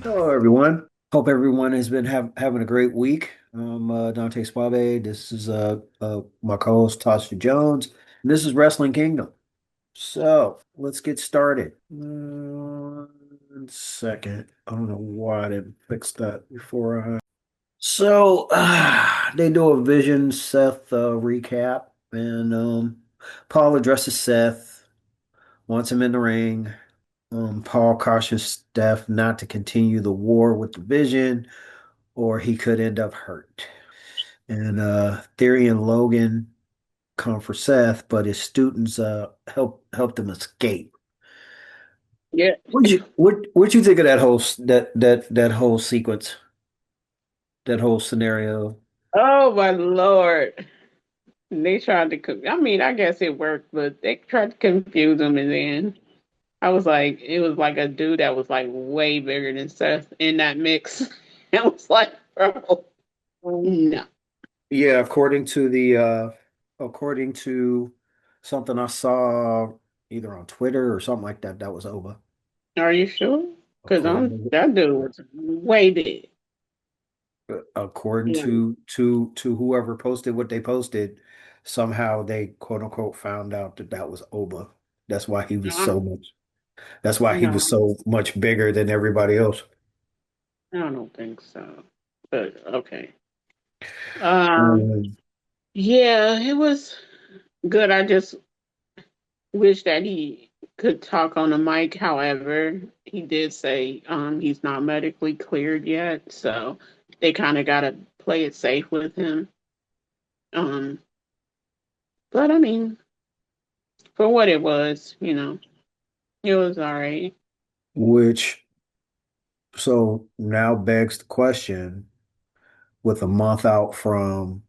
Hello, everyone. Hope everyone has been having a great week. I'm Dante Suave. This is my co-host Tasha Jones, and this is Wrestling Kingdom. So let's get started. 1 second. I don't know why I didn't fix that before. They do a Vision Seth recap, and Paul addresses Seth, wants him in the ring. Paul cautions Steph not to continue the war with the Vision, or he could end up hurt. And Theory and Logan come for Seth, but his students helped him escape. Yeah. What you think of that that whole sequence, that whole scenario? Oh my Lord. They tried to I mean, I guess it worked, but they tried to confuse him and then I was like, it was like a dude that was like way bigger than Seth in that mix. I was like, bro, no. Yeah, according to something I saw either on Twitter or something like that, that was over. Are you sure? Because According that dude was way big. according Yeah. to whoever posted what they posted, somehow they quote unquote found out that that was Oba. That's why he was No, so much. That's why he was no, so much bigger than everybody else. I don't think so. But okay. Um, Um, yeah, it was good. I just wish that he could talk on the mic. However, he did say he's not medically cleared yet, so they kind of got to play it safe with him. Um, but I mean, for what it was, it was all right. which so now begs the question, with a month out from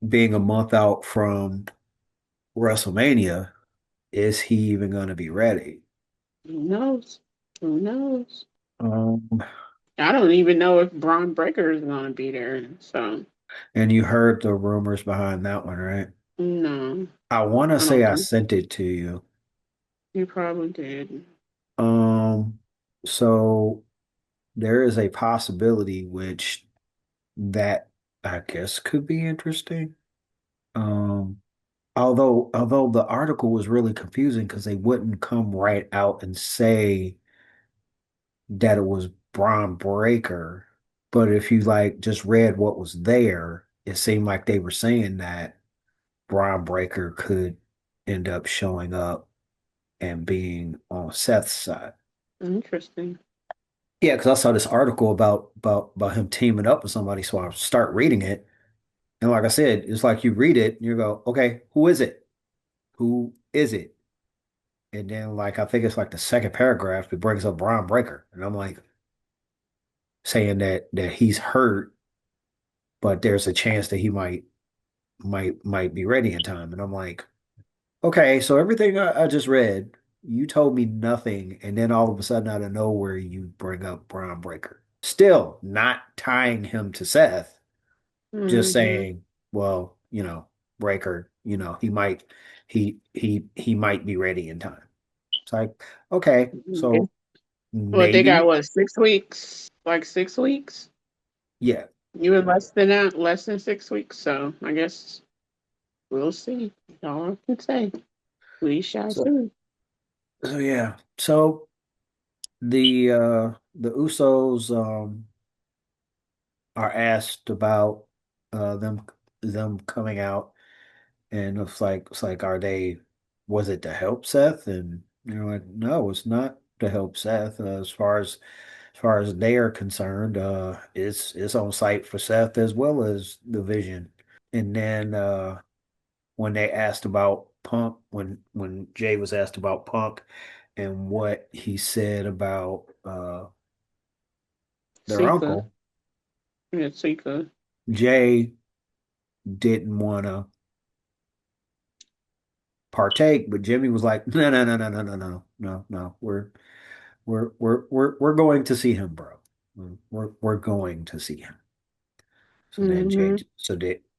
being a month out from WrestleMania, is he even going to be ready? Who knows? Who knows? Um, I don't even know if Braun Breaker is going to be there. So and you heard the rumors behind that one, right? no, I want to I say don't I think sent it to you. he probably did. Um, so there is a possibility which that I guess could be interesting. Um, although the article was really confusing because they wouldn't come right out and say that it was Braun Breaker. But if you like just read what was there, it seemed like they were saying that Braun Breaker could end up showing up and being on Seth's side. Interesting. Yeah, because I saw this article about him teaming up with somebody, so I start reading it, and like I said, it's like you read it and you go, okay, who is it? Who is it? And then like I think it's like the second paragraph, it brings up Braun Breaker, and I'm like saying that he's hurt, but there's a chance that he might be ready in time, and I'm like, okay, so everything I just read, you told me nothing, and then all of a sudden out of nowhere you bring up Braun Breaker. Still not tying him to Seth, just Hmm. saying, well, Breaker, he might be ready in time. It's like, okay, so Well, they got maybe, what, 6 weeks? Like 6 weeks? yeah. You were less than that, less than 6 weeks. So I guess we'll see. All I can say. We shall So see. so yeah. So the Usos are asked about them coming out, and it's like are they, was it to help Seth? And you're like, no, it's not to help Seth. As far as they are concerned, it's on site for Seth as well as the Vision. And then when they asked about Punk, when Jay was asked about Punk and what he said about their Sika. uncle, Yeah, Sika. Jay didn't want to partake, but Jimmy was like, no, no, no, no, no, no, no, no, no. We're going to see him, bro. We're going to see him. So then Jay, Hmm.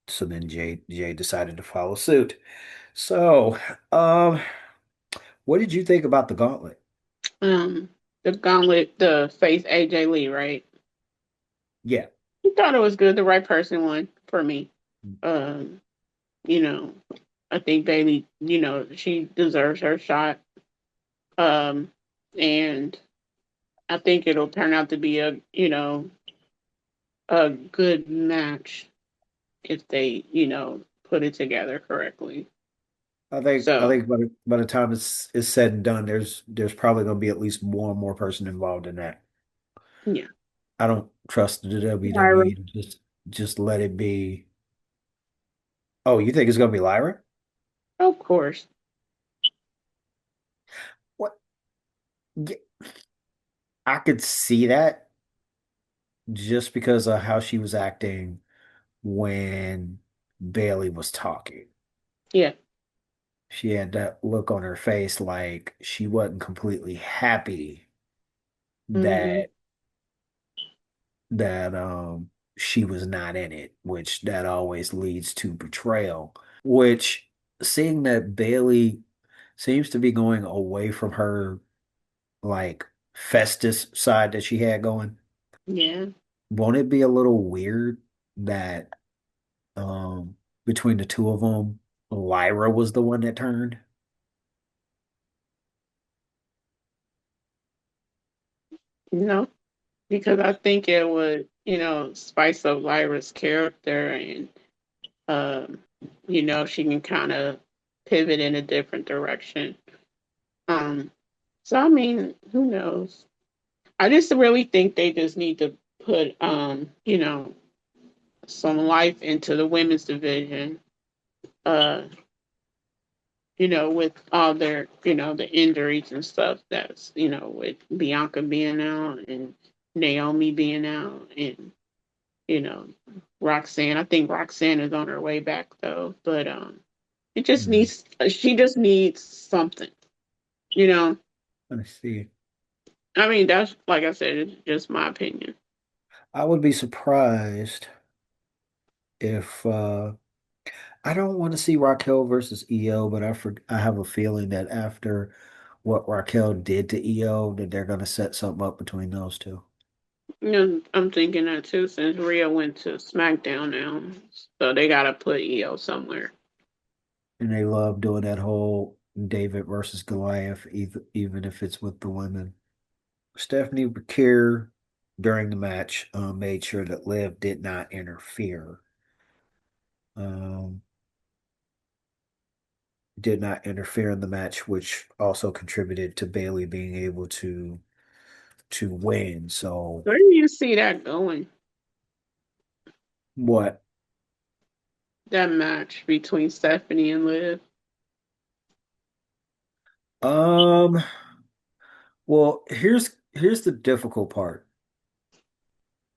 so then Jay decided to follow suit. So, um, what did you think about the gauntlet? The gauntlet, the face AJ Lee, right? Yeah. I thought it was good. The right person won for me. Um, you know, I think Bailey, she deserves her shot. Um, and I think it'll turn out to be a good match if they, put it together correctly. I So think by the time it's said and done, there's probably going to be at least one more person involved in that. yeah, I don't trust the Lyra, WWE to just let it be. Oh, you think it's going to be Lyra? of course. What? Yeah, I could see that just because of how she was acting when Bailey was talking. Yeah. She had that look on her face like she wasn't completely happy Hmm. that she was not in it, which that always leads to betrayal. Which seeing that Bailey seems to be going away from her like Festus side that she had going, Yeah. won't it be a little weird that between the two of them, Lyra was the one that turned? No, because I think it would, spice up Lyra's character and, um, she can kind of pivot in a different direction. Um, so I mean, who knows? I just really think they just need to put, some life into the women's division. Uh, with all their, the injuries and stuff that's, with Bianca being out and Naomi being out and, you know, Roxanne. I think Roxanne is on her way back though, but it just Hmm. needs she just needs something, you know. I see. I mean, that's like I said, it's just my opinion. I would be surprised if I don't want to see Raquel versus EO, but I have a feeling that after what Raquel did to EO, that they're going to set something up between those two. I'm thinking that too since Rhea went to SmackDown now, so they gotta put EO somewhere. And they love doing that whole David versus Goliath, even if it's with the women. Stephanie Bakir during the match made sure that Liv did not interfere. Um, did not interfere in the match, which also contributed to Bailey being able to win. So Where do you see that going? what? That match between Stephanie and Liv? Um, well, here's the difficult part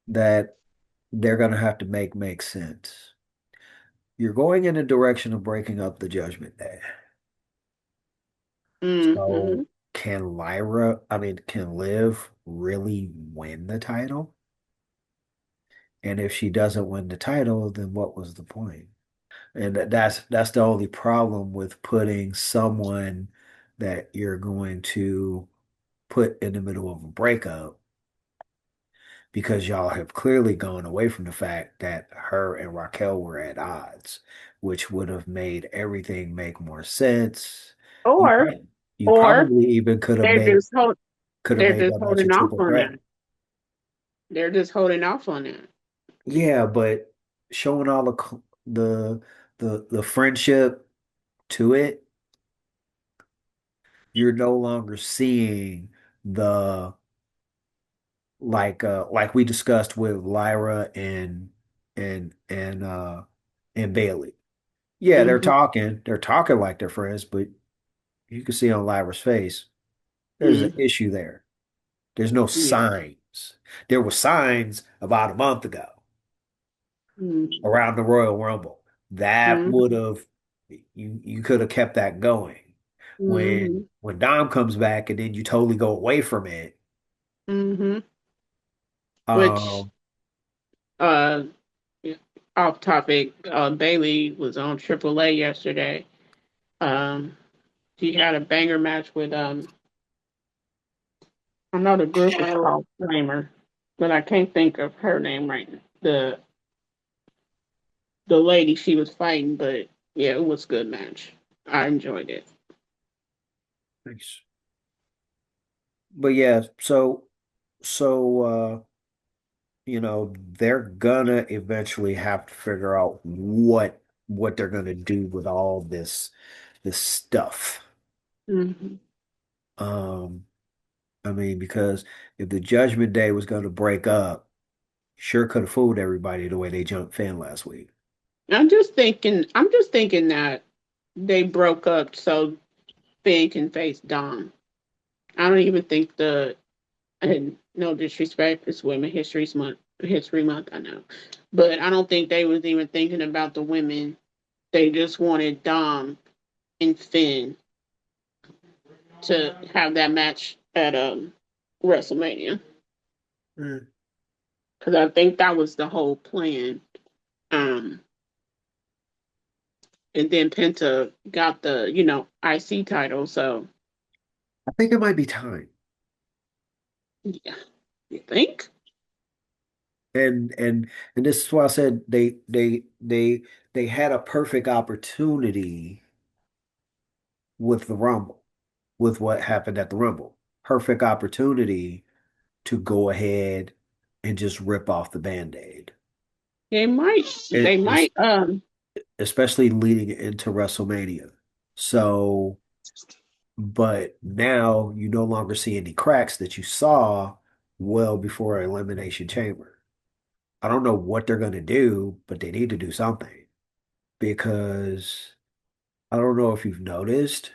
that they're gonna have to make sense. You're going in a direction of breaking up the Judgment Day. Hmm. So can Liv really win the title? And if she doesn't win the title, then what was the point? And that's the only problem with putting someone that you're going to put in the middle of a breakup because y'all have clearly gone away from the fact that her and Raquel were at odds, which would have made everything make more sense. You Or probably you or probably even they're just hold, could have they're made just that match a holding off triple on threat. that. They're just holding off on that. Yeah, but showing all the friendship to it, you're no longer seeing the like we discussed with Lyra and and Bailey. Yeah, Hmm. they're talking like they're friends, but you can see on Lyra's face there's an Hmm. issue there. There's no Yeah. signs. There were signs about a month ago Hmm. around the Royal Rumble. That Hmm. would have you could have kept that going. Hmm. When Dom comes back and then you totally go away from it. Hmm. Which, Um, uh, off topic, Bailey was on AAA yesterday. Um, she had a banger match with I know the group is called Flamer, but I can't think of her name right now. The lady she was fighting, but yeah, it was a good match. I enjoyed it. Thanks. But yeah, so they're gonna eventually have to figure out what they're gonna do with all this stuff. Hmm. Um, I mean, because if the Judgment Day was gonna break up, sure could have fooled everybody the way they jumped Finn last week. I'm just thinking that they broke up so Finn can face Dom. I don't even think and no disrespect, it's History Month, I know. But I don't think they was even thinking about the women. They just wanted Dom and Finn to have that match at WrestleMania. Mm. Because I think that was the whole plan. Um, and then Penta got the, IC title. So, I think it might be time. yeah, you think? And this is why I said they had a perfect opportunity with the Rumble, with what happened at the Rumble. Perfect opportunity to go ahead and just rip off the Band-Aid. They might, they It's might, especially leading into WrestleMania. So, but now you no longer see any cracks that you saw well before Elimination Chamber. I don't know what they're going to do, but they need to do something because I don't know if you've noticed,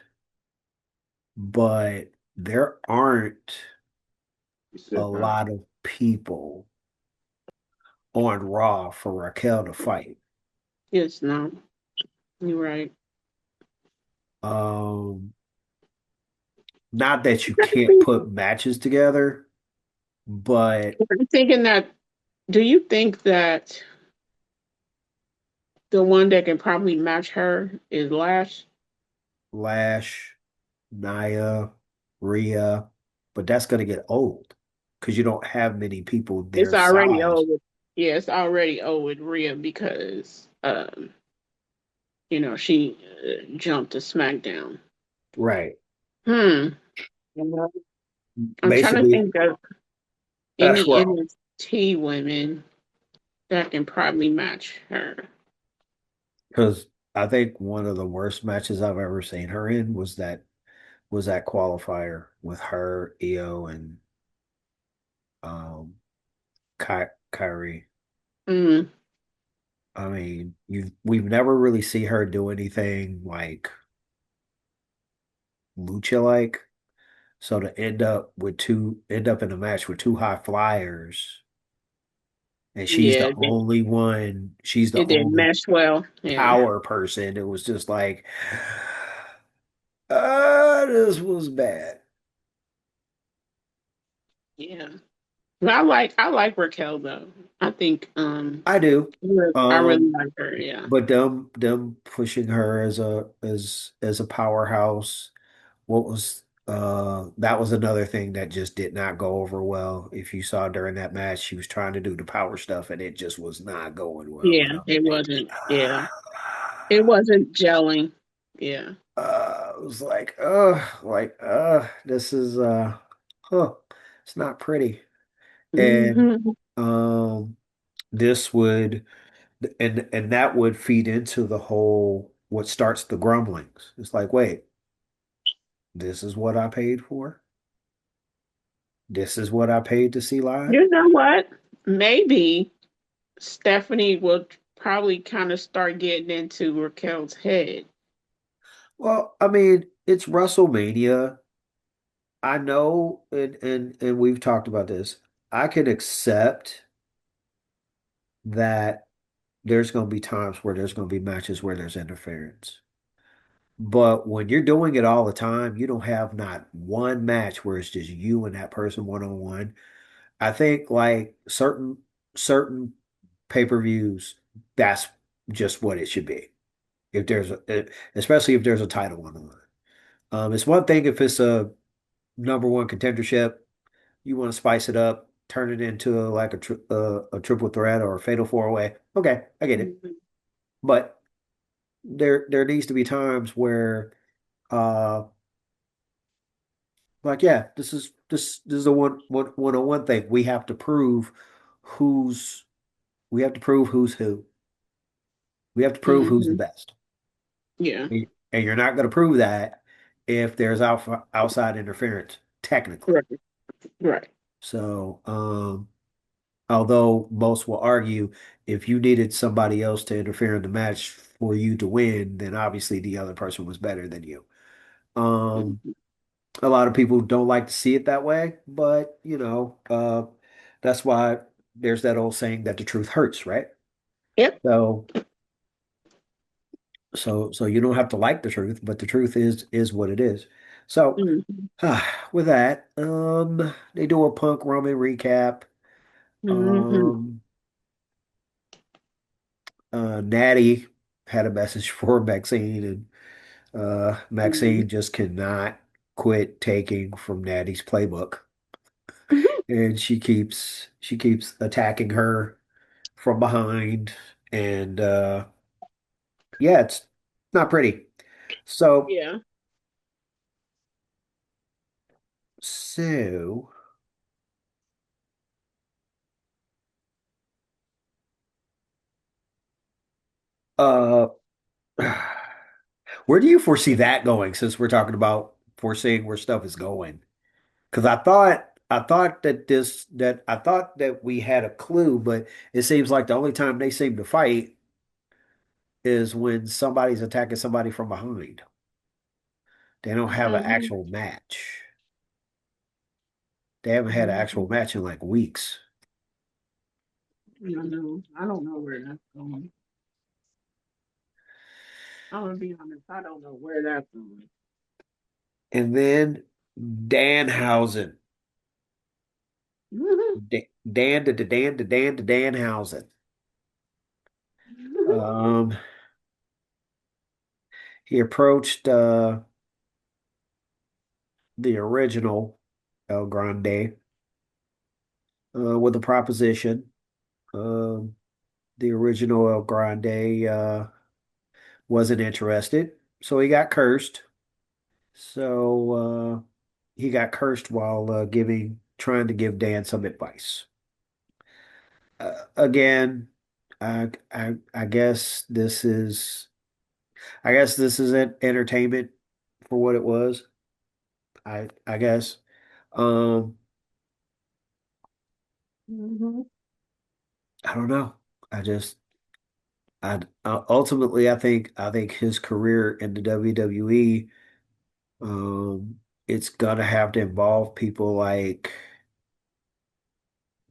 but there aren't a lot of people on Raw for Raquel to fight. it's not. You're right. Um, Not that you can't put matches together, but I'm thinking that, do you think that the one that can probably match her is Lash? Lash, Nia, Rhea, but that's going to get old because you don't have many people It's their already size. old. Yeah, it's already old with Rhea because, she jumped to SmackDown. Right. Hmm. I'm trying to Basically, think of that's any where NXT women that can probably match her. because I think one of the worst matches I've ever seen her in was that qualifier with her, Io, and um Kyrie. Mm, I mean, we've never really see her do anything like lucha like. So to end up in a match with two high flyers, and yeah, she's the it didn't only mesh well. Yeah, power person. It was just like, this was bad. yeah. But I like Raquel though. I think I do. I really Um, like her. Yeah, but them pushing her as a powerhouse. What was that was another thing that just did not go over well. If you saw during that match, she was trying to do the power stuff and it just was not going well. yeah. And I'm It like, wasn't. Yeah, it wasn't gelling. Yeah. it was this is huh, it's not pretty. And Hmm. um this would and that would feed into the whole what starts the grumblings. It's like, wait, this is what I paid for? This is what I paid to see live? You know what? Maybe Stephanie will probably kind of start getting into Raquel's head. Well, I mean, it's WrestleMania. I know, and we've talked about this. I can accept that there's going to be times where there's going to be matches where there's interference. But when you're doing it all the time, you don't have not one match where it's just you and that person one on one. I think like certain pay-per-views, that's just what it should be. If there's especially if there's a title on the line. It's one thing if it's a number one contendership, you want to spice it up, turn it into like a triple threat or a fatal four way. Okay, I get it. Mhm. But there needs to be times where uh like yeah, this is a one on one thing. Who's we have to prove who's who. We have to prove who's the Mhm. best. Yeah. And you're not going to prove that if there's outside interference, technically. Right. Right. So, although most will argue if you needed somebody else to interfere in the match for you to win, then obviously the other person was better than you. Um, Mhm. a lot of people don't like to see it that way, but that's why there's that old saying that the truth hurts, right? Yep. So, so you don't have to like the truth, but the truth is what it is. So, Mhm. with that, they do a Punk Roman recap. Mhm. Um, Natty had a message for Maxine, and Mhm. Maxine just cannot quit taking from Natty's playbook, and she keeps attacking her from behind, and yeah, it's not pretty. So Yeah. so uh, where do you foresee that going? Since we're talking about foreseeing where stuff is going. Because I thought that we had a clue, but it seems like the only time they seem to fight is when somebody's attacking somebody from behind. They don't have an Mhm. actual match. They haven't had an actual Mhm. match in like weeks. I don't know. I don't know where that's going. I'm gonna be honest. I don't know where that's going. And then Danhausen. Mhm. Danhausen. Um, he approached the original El Grande with a proposition. Um, the original El Grande wasn't interested, so he got cursed. So he got cursed while trying to give Dan some advice. Again, I guess this is entertainment for what it was. I guess. Um, Mhm. I don't know. I just ultimately I think his career in the WWE, it's gonna have to involve people like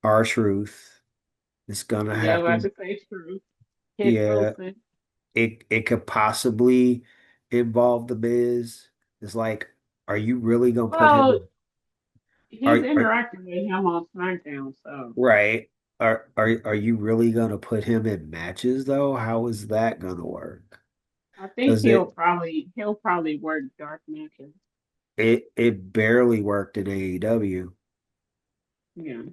R-Truth. It's gonna Yeah, have about to, to say true. Kid yeah. Wilson. It could possibly involve the Miz. It's like, are you really gonna put him Well, in? he's Are interacting with him on SmackDown, so right? Are you really gonna put him in matches though? How is that gonna work? I think Because he'll probably work dark matches. it barely worked in AEW. Yeah.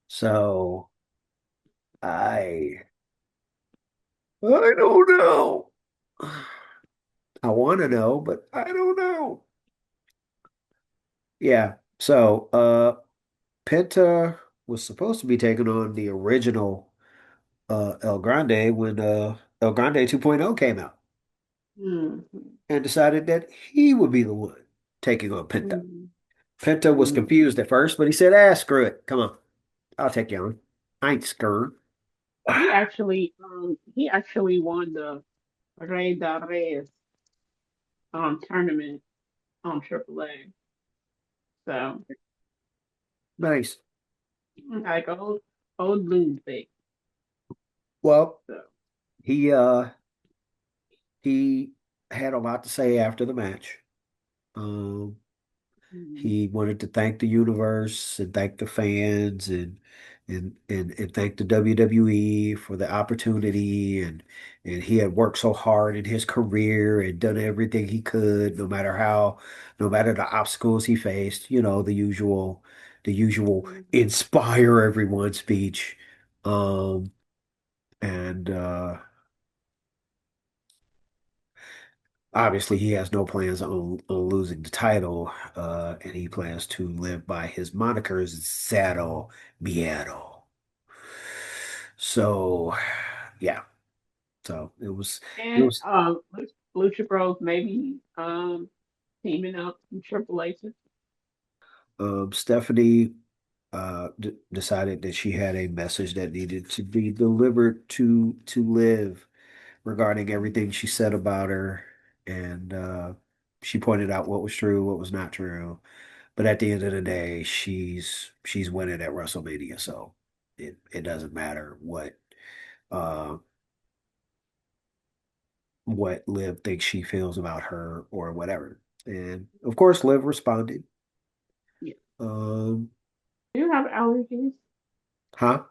So I don't know. I want to know, but I don't know. Yeah. So Penta was supposed to be taking on the original El Grande when El Grande 2.0 came out Mm-hmm. and decided that he would be the one taking on Penta. Mm-hmm. Penta was Mm-hmm. confused at first, but he said, ah, screw it. Come on. I'll take you on. I ain't scared. He actually won the Rey da Reyes tournament on AAA. So Nice. like old Bloomsday. Well, So he uh he had a lot to say after the match. Um, Mhm. he wanted to thank the universe and thank the fans and thank the WWE for the opportunity and he had worked so hard in his career and done everything he could, no matter the obstacles he faced, the usual Mhm. inspire everyone speech. Um, and obviously, he has no plans on losing the title, and he plans to live by his monikers Zero Miedo. So, yeah. So it And was Lucha Bros maybe teaming up with Triple H. Stephanie d decided that she had a message that needed to be delivered to Liv regarding everything she said about her, and she pointed out what was true, what was not true. But at the end of the day, she's winning at WrestleMania, so it doesn't matter uh what Liv thinks she feels about her or whatever. And of course, Liv responded. Yeah. Um, Do you have allergies? huh?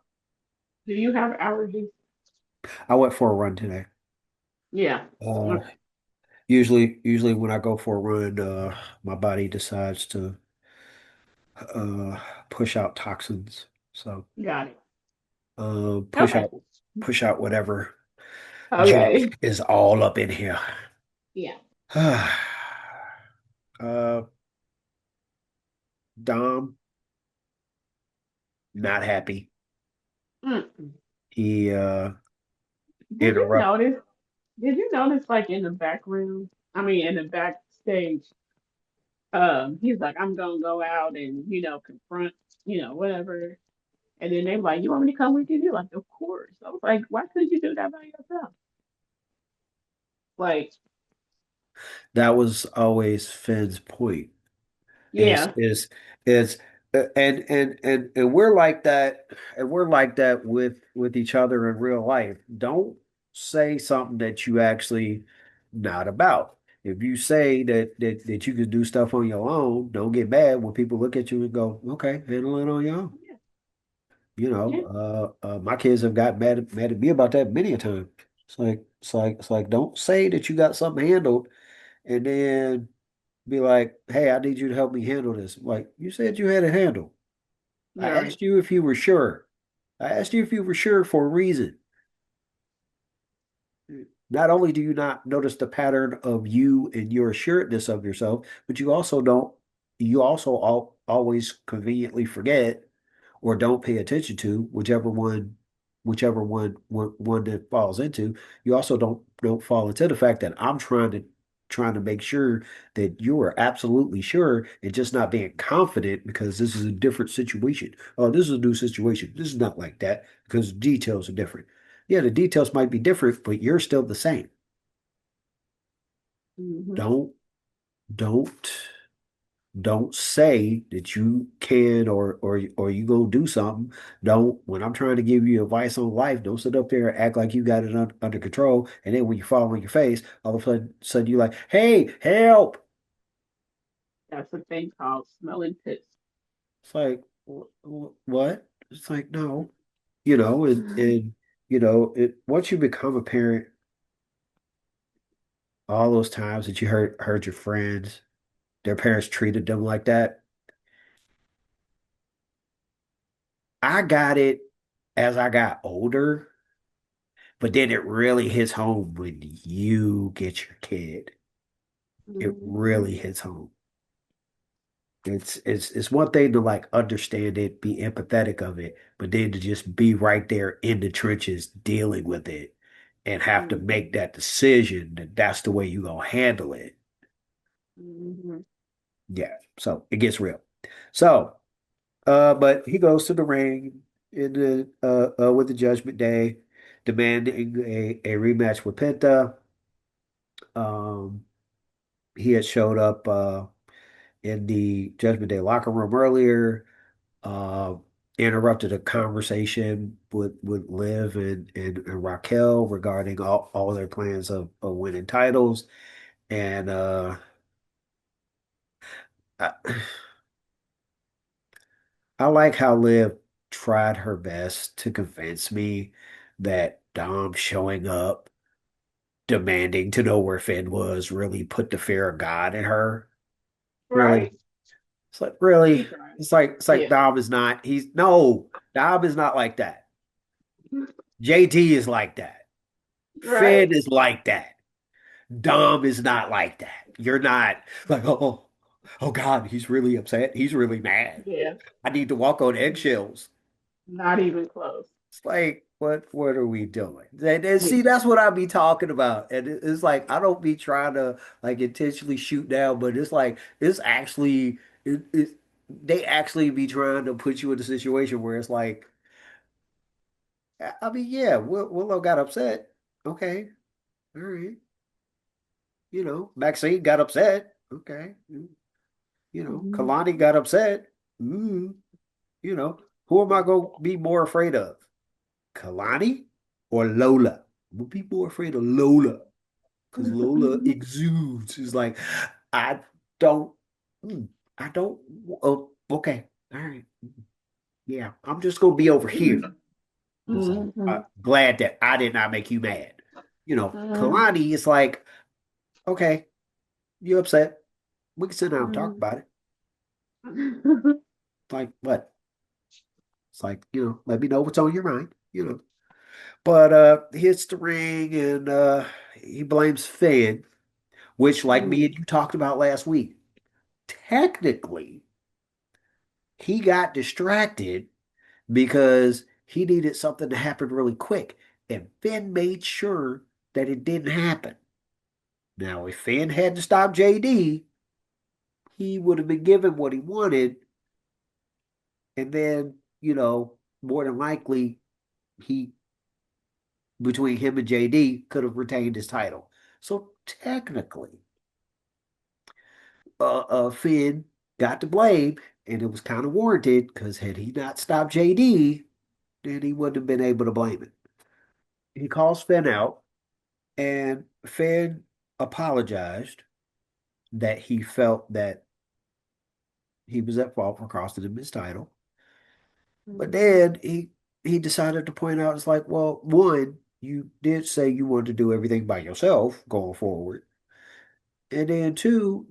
Do you have allergies? I went for a run today. Yeah. Uh, Okay. usually when I go for a run, my body decides to uh push out toxins. So Got it. push Okay. out whatever Okay. junk is all up in here. Yeah. Uh, Dom, not happy. Mm. He Did you interrupt. notice? Did you notice, like in the background? I mean, in the backstage, he's like, "I'm gonna go out and confront, whatever." And then they're like, "You want me to come with you?" He's like, "Of course." I was like, "Why couldn't you do that by yourself?" Like, That was always Finn's point. Is yeah, is is and we're like that, and we're like that with each other in real life. Don't say something that you actually not about. If you say that you can do stuff on your own, don't get mad when people look at you and go, "Okay, handle it on your own." yeah, yeah, My kids have got mad at me about that many a time. It's like, don't say that you got something handled and then be like, hey, I need you to help me handle this. Like, you said you had it handled. I you're right. asked you if you were sure. I asked you if you were sure for a reason. Not only do you not notice the pattern of you and your assuredness of yourself, but you also always conveniently forget or don't pay attention to, one that falls into. You also don't fall into the fact that I'm trying to make sure that you are absolutely sure and just not being confident because this is a different situation. Oh, this is a new situation. This is not like that because the details are different. Yeah, the details might be different, but you're still the same. Hmm. Don't don't don't say that you can or you gonna do something. Don't when I'm trying to give you advice on life, don't sit up there and act like you got it under control. And then when you fall on your face, all of a sudden you're like, "Hey, help!" That's a thing called smelling piss. It's like, What?" It's like, no, you know, Mhm. it once you become a parent, all those times that you heard your friends, their parents treated them like that. I got it as I got older. But then it really hits home when you get your kid. It Mhm. really hits home. It's one thing to like understand it, be empathetic of it, but then to just be right there in the trenches dealing with it and have to make Mhm. that decision that that's the way you gonna handle it. Mhm. Yeah. So it gets real. So, but he goes to the ring in the with the Judgment Day, demanding a rematch with Penta. Um, he had showed up in the Judgment Day locker room earlier. Uh, interrupted a conversation with Liv and Raquel regarding all their plans of winning titles. And I, I like how Liv tried her best to convince me that Dom showing up, demanding to know where Finn was, really put the fear of God in her. Really. Right? It's like, really? He tried. It's like Yeah. Dom is not, he's no, Dom is not like that. JT is like that. Right? Finn is like that. Dom is not like that. You're not like, oh God, he's really upset. He's really mad. Yeah. I need to walk on eggshells. Not even close. It's like, what are we doing? And Yeah. see, that's what I be talking about. And it's like I don't be trying to like intentionally shoot down, but it's like it's actually it they actually be trying to put you in a situation where it's like, I mean, yeah, Willow got upset. Okay, all right. Maxine got upset. Okay. Mhm. Kalani got upset. Mm, who am I going to be more afraid of? Kalani or Lola? I'm going to be more afraid of Lola because Lola exudes. It's like, I don't, mm, I don't, oh, okay. All right. Yeah, I'm just going to be over here. So Mhm. glad that I did not make you mad. Mhm. Kalani is like, okay, you upset. We can sit down and talk Mhm. about it. Like, what? It's like, let me know what's on your mind. But he hits the ring and he blames Finn, which, like me Mhm. and you talked about last week, technically, he got distracted because he needed something to happen really quick. And Finn made sure that it didn't happen. Now, if Finn hadn't stopped JD, he would have been given what he wanted. And then, more than likely, he between him and JD could have retained his title. So technically, Finn got the blame, and it was kind of warranted because had he not stopped JD, then he wouldn't have been able to blame it. He calls Finn out, and Finn apologized that he felt that he was at fault for costing him his title. But Mhm. then he decided to point out, it's like, well, one, you did say you wanted to do everything by yourself going forward. And then two,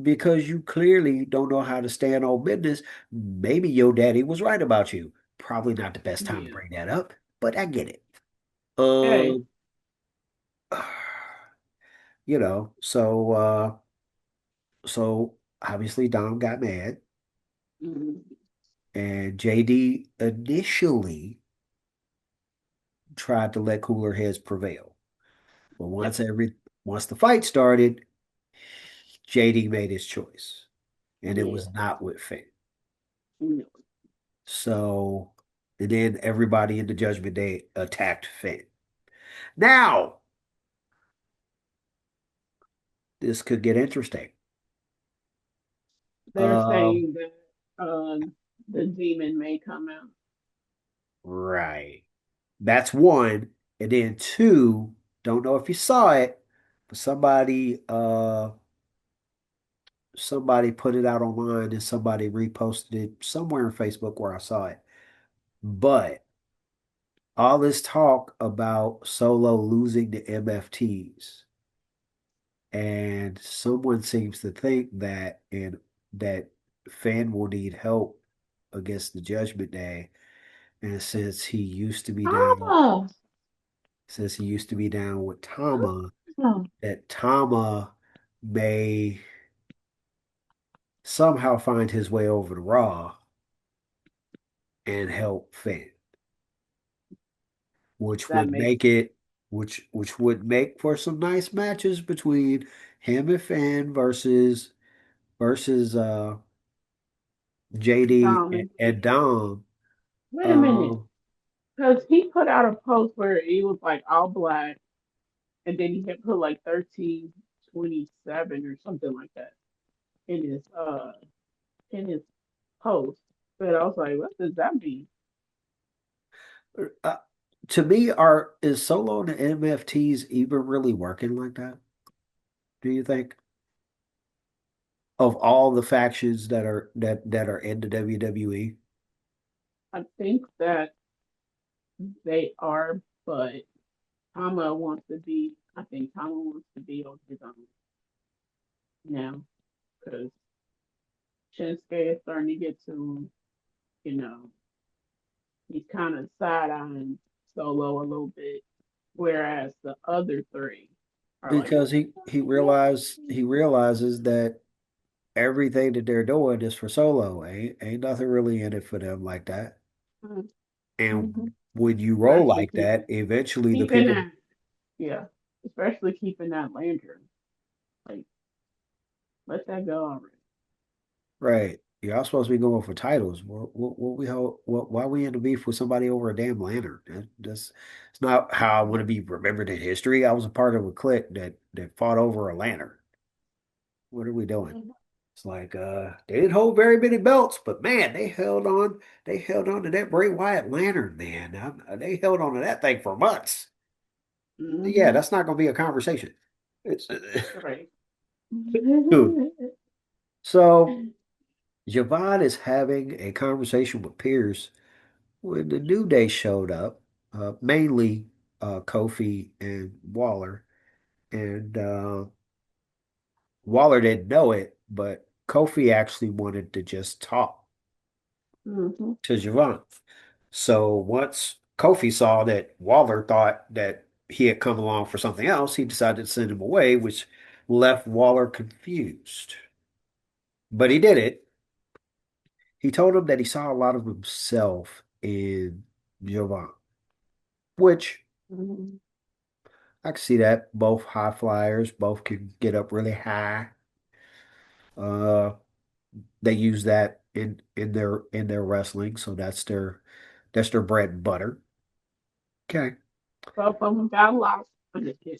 because you clearly don't know how to stand on business, maybe your daddy was right about you. Probably not the best time to Yeah. bring that up, but I get it. Hey. Uh, so obviously Dom got mad, Mhm. and JD initially tried to let cooler heads prevail. But Yep. once the fight started, JD made his choice, and it Yeah. was not with Finn. No. So, and then everybody in the Judgment Day attacked Finn. Now, this could get interesting. They're Um, saying that the demon may come out. right. That's one. And then two, don't know if you saw it, but somebody put it out online and somebody reposted it somewhere on Facebook where I saw it. But all this talk about Solo losing the MFTs. And someone seems to think that Finn will need help against the Judgment Day. And Oh, since he used to be down with Tama, oh, that Tama may somehow find his way over to Raw and help Finn, which that would makes make it which would make for some nice matches between him and Finn versus JD Tom and, and and Dom. wait a minute, Um, because he put out a post where he was like all black, and then he had put like 1327 or something like that in his post. But I was like, what does that mean? Uh, to me, are is Solo and the MFTs even really working like that? Do you think? Of all the factions that are in the WWE? I think that they are, but Tama wants to be. I think Tama wants to be on his own now because Shinsuke is starting to get to, you know, he's kind of side eyeing Solo a little bit, whereas the other three are like, Because he realizes that everything that they're doing is for Solo. Ain't nothing really in it for them like that. mm-hmm. And when you roll Especially like that, eventually the keeping people, that, yeah, especially keeping that lantern. Like, let that go already. right? Y'all supposed to be going for titles. What we hold, why we in the beef with somebody over a damn lantern? That's it's not how I want to be remembered in history. I was a part of a clique that fought over a lantern. What are we doing? Mm-hmm. It's like they didn't hold very many belts, but man, they held on to that Bray Wyatt lantern, man. They held on to that thing for months. Yeah, Mm-hmm. that's not going to be a conversation. It's Right. Dude. So Javon is having a conversation with Pierce when the New Day showed up, mainly Kofi and Waller, and Waller didn't know it, but Kofi actually wanted to just talk Mm-hmm. to Javon. So once Kofi saw that Waller thought that he had come along for something else, he decided to send him away, which left Waller confused. But he did it. He told him that he saw a lot of himself in Javon, which Mm-hmm. I can see that. Both high flyers, both can get up really high. Uh, they use that in their wrestling, so that's their bread and butter. Okay. Both of them got lost. I'm just kidding.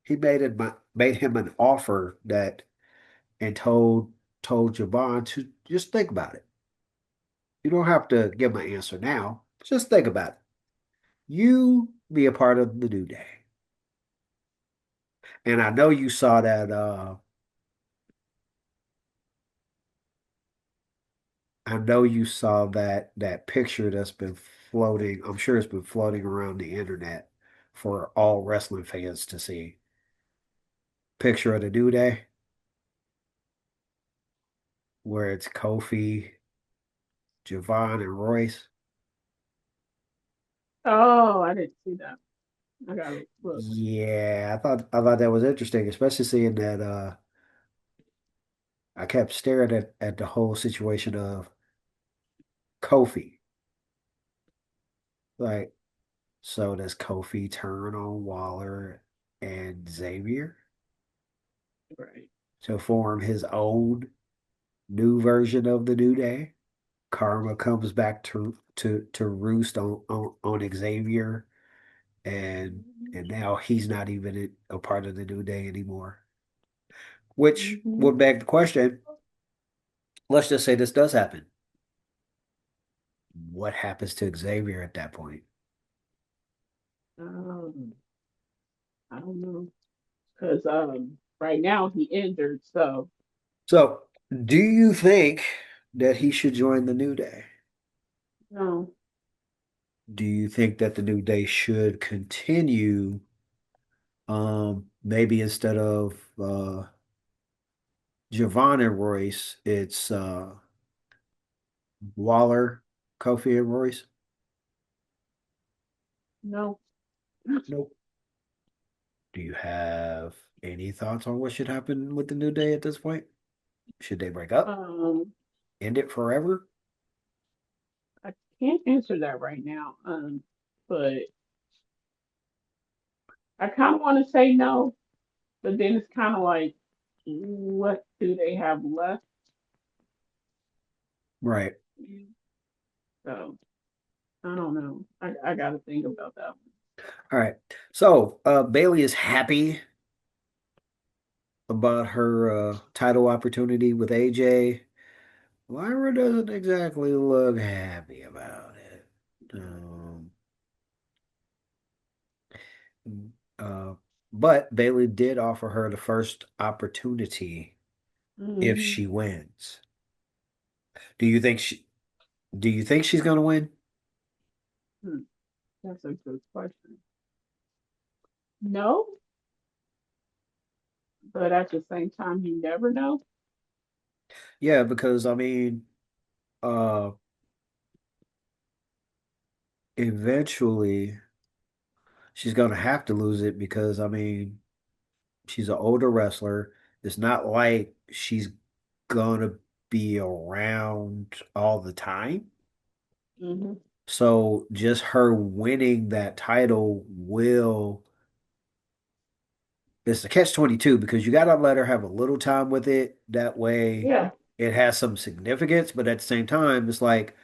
He made him an offer that and told Javon to just think about it. You don't have to give my answer now. Just think about it. You be a part of the New Day. And I know you saw that I know you saw that picture that's been floating. I'm sure it's been floating around the internet for all wrestling fans to see. Picture of the New Day where it's Kofi, Javon, and Royce. Oh, I didn't see that. I gotta look. Yeah, I thought that was interesting, especially seeing that I kept staring at the whole situation of Kofi. Like, so does Kofi turn on Waller and Xavier Right. to form his own new version of the New Day? Karma comes back to roost on Xavier, and now he's not even a part of the New Day anymore. Which Mm-hmm. would beg the question, let's just say this does happen. What happens to Xavier at that point? Um, I don't know. Because right now he injured, so So, do you think that he should join the New Day? no. Do you think that the New Day should continue, maybe instead of Javon and Royce, it's Waller, Kofi, and Royce? No. Nope. Do you have any thoughts on what should happen with the New Day at this point? Should they break up? Um, End it forever? I can't answer that right now. But I kind of want to say no, but then it's kind of like, what do they have left? Right. So I don't know. I got to think about that All right. So Bailey is happy about her title opportunity with AJ. Lyra doesn't exactly look happy about it. Uh, but Bailey did offer her the first opportunity if Hmm. she wins. Do you think do you think she's gonna win? That's a good question. No, but at the same time, you never know. Yeah, because I mean, uh eventually she's gonna have to lose it because I mean she's an older wrestler. It's not like she's gonna be around all the time. Hmm. So just her winning that title will it's a catch-22 because you gotta let her have a little time with it. That way Yeah. it has some significance, but at the same time, it's like,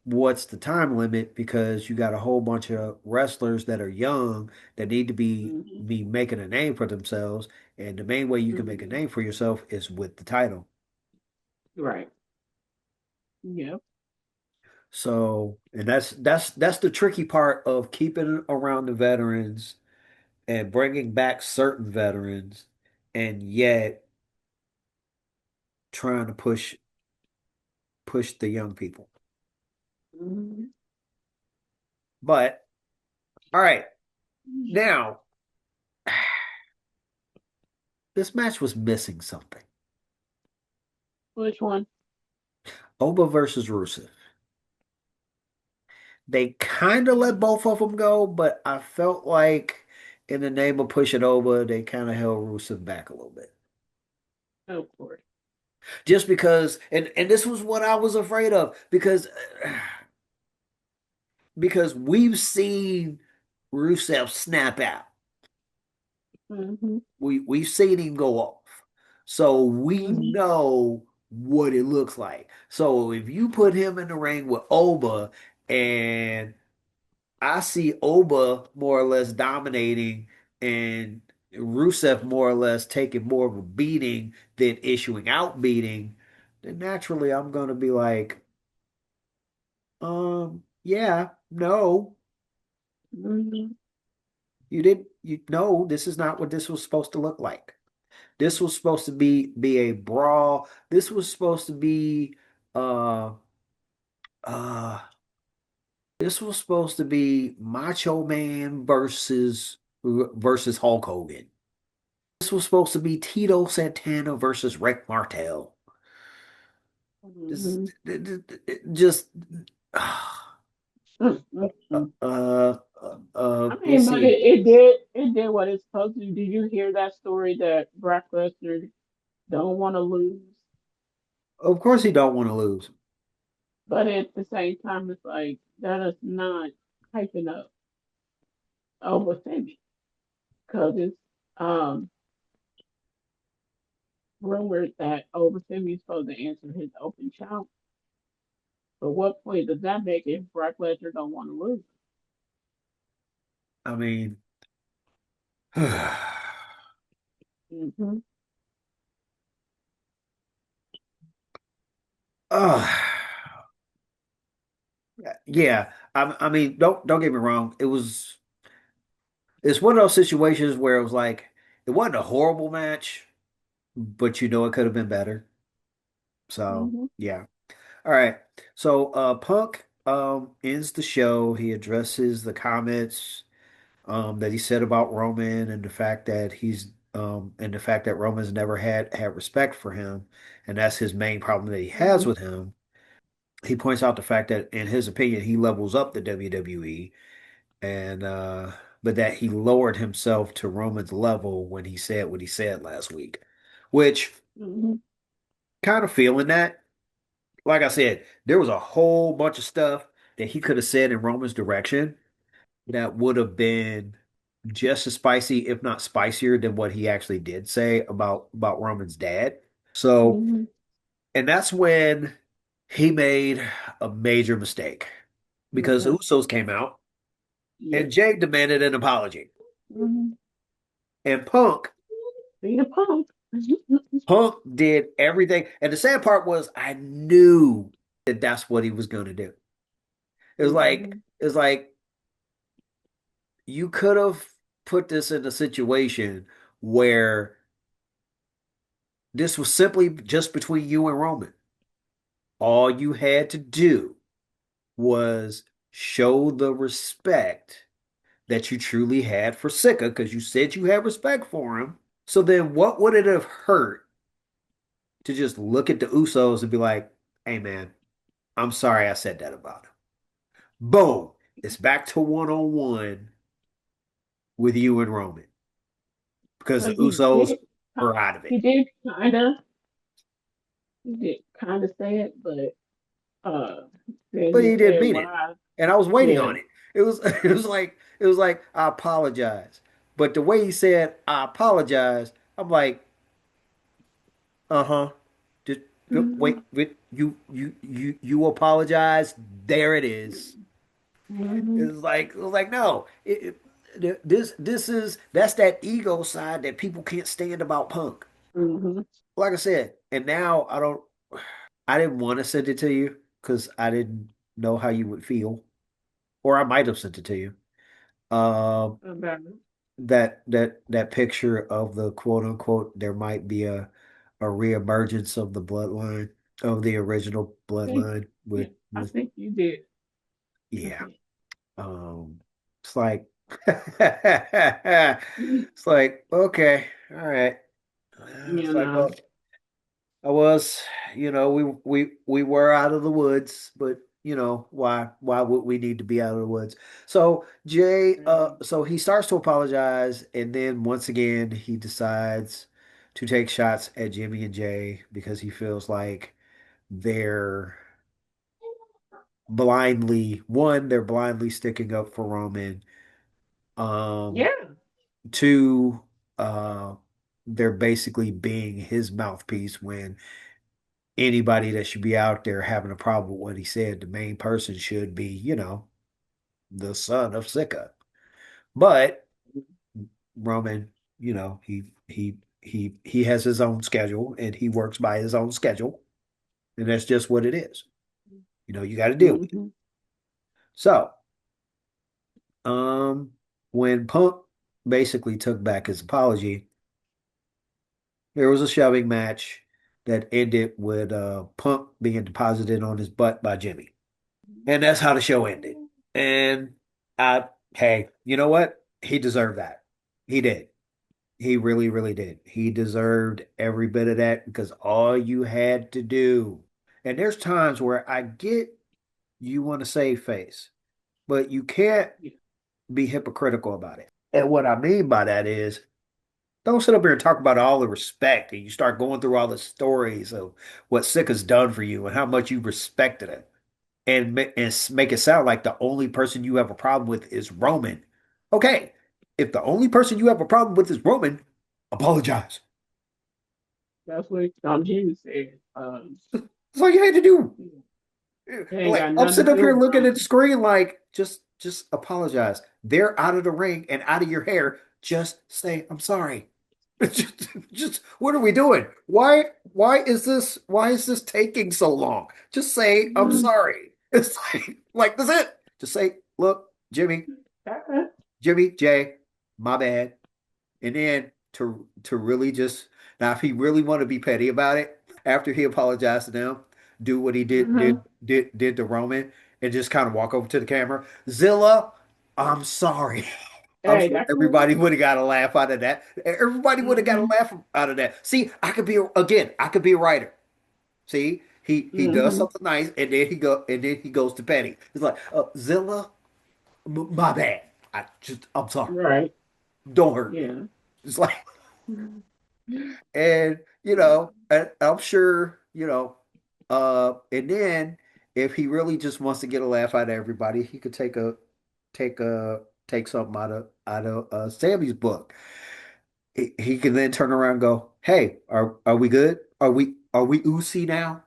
what's the time limit? Because you got a whole bunch of wrestlers that are young that need to Hmm. be making a name for themselves. And the main way you can make a Hmm. name for yourself is with the title. Right. Yep. So, and that's the tricky part of keeping around the veterans and bringing back certain veterans, and yet trying to push the young people. Hmm. But all right, now this match was missing something. Which one? Oba versus Rusev. They kind of let both of them go, but I felt like in the name of pushing Oba, they kind of held Rusev back a little bit. Of course. Just because, and this was what I was afraid of because we've seen Rusev snap out. Hmm. We've seen him go off. So we Hmm. know what it looks like. So if you put him in the ring with Oba and I see Oba more or less dominating and Rusev more or less taking more of a beating than issuing out beating, then naturally I'm gonna be like, yeah, no, Hmm. you didn't you no, this is not what this was supposed to look like. This was supposed to be a brawl. This was supposed to be uh uh this was supposed to be Macho Man versus Hulk Hogan. This was supposed to be Tito Santana versus Rick Martel. This Hmm. just Hmm. I let's mean, but see. it did what it's supposed to. Did you hear that story that Brock Lesnar don't want to lose, Of course he don't want to lose. but at the same time, it's like that is not hyping up over Semi because it's um rumored that over Semi is supposed to answer his open challenge. But what point does that make if Brock Lesnar don't want to lose? I mean, Hmm. uh, yeah. I mean, don't get me wrong. It's one of those situations where it was like it wasn't a horrible match, but you know it could have been better. So Hmm. yeah. All right. So Punk ends the show. He addresses the comments that he said about Roman and the fact that Roman's never had respect for him, and that's his main problem that he has Hmm. with him. He points out the fact that in his opinion he levels up the WWE and but that he lowered himself to Roman's level when he said what he said last week, which Hmm. kind of feeling that. Like I said, there was a whole bunch of stuff that he could have said in Roman's direction that would have been just as spicy, if not spicier, than what he actually did say about Roman's dad. So, Hmm. and that's when he made a major mistake because the Okay. Usos came out Yes. and Jay demanded an apology. Hmm. And Punk Being a punk. Punk did everything. And the sad part was I knew that that's what he was going to do. Mhm. It was like you could have put this in a situation where this was simply just between you and Roman. All you had to do was show the respect that you truly had for Sika because you said you had respect for him. So then what would it have hurt to just look at the Usos and be like, hey man, I'm sorry I said that about him. Boom. It's back to one on one with you and Roman because the But he Usos did, are out of it. he did kind of, he did kind of say it, but then But he he didn't said, mean it. "Why?" And I was waiting Yeah. on it. It was like I apologize. But the way he said I apologize, I'm like, uh-huh. Just Mhm. wait, you apologize. There it is. Mhm. It was like no. This is that's that ego side that people can't stand about Punk. Mhm. Like I said, and now I didn't want to send it to you because I didn't know how you would feel, or I might have sent it to you. Um, About it. that picture of the quote unquote there might be a reemergence of the bloodline of the original I think, bloodline yeah, I with think you did. I yeah. think. Um, it's like it's like okay, all right. You It's like well, know. I was, we were out of the woods, but why would we need to be out of the woods? So Jay, Right. so he starts to apologize, and then once again he decides to take shots at Jimmy and Jay because he feels like they're they're blindly sticking up for Roman. Um, Yeah. two, uh, they're basically being his mouthpiece when anybody that should be out there having a problem with what he said, the main person should be, the son of Sika. But Roman, he has his own schedule and he works by his own schedule, and that's just what it is. You got to deal with it. Mhm. So, um, when Punk basically took back his apology, there was a shoving match that ended with Punk being deposited on his butt by Jimmy. And that's how the show ended. And hey, you know what? He deserved that. He did. He really, really did. He deserved every bit of that because all you had to do, and there's times where I get you want to save face, but you can't Yeah. be hypocritical about it. And what I mean by that is don't sit up here and talk about all the respect and you start going through all the stories of what Sika's done for you and how much you respected it and make it sound like the only person you have a problem with is Roman. Okay, if the only person you have a problem with is Roman, apologize. That's what Jimmy said. That's all you had to do. It ain't Like got I'm nothing to sitting up do here with looking at the Roman. screen like just apologize. They're out of the ring and out of your hair. Just say I'm sorry. Just what are we doing? Why is this taking so long? Just say I'm Mhm. sorry. It's like that's it. Just say, look, Jimmy, Jay, my bad. And then to really just now, if he really want to be petty about it, after he apologized to them, do what he Mhm. did to Roman and just kind of walk over to the camera. Zilla, I'm sorry. I'm Hey, sure that's what. everybody would have got a laugh out of that. Everybody would have got a Mhm. laugh out of that. See, I could be a writer. See, he does Mhm. something nice and then he goes to petty. It's like, Zilla, my bad. I'm sorry. Right. Don't hurt me. Yeah. It's like, Mhm. and and I'm sure, and then if he really just wants to get a laugh out of everybody, he could take a take something out of Sammy's book. He can then turn around and go, "Hey, are we good? Are we oozy now?"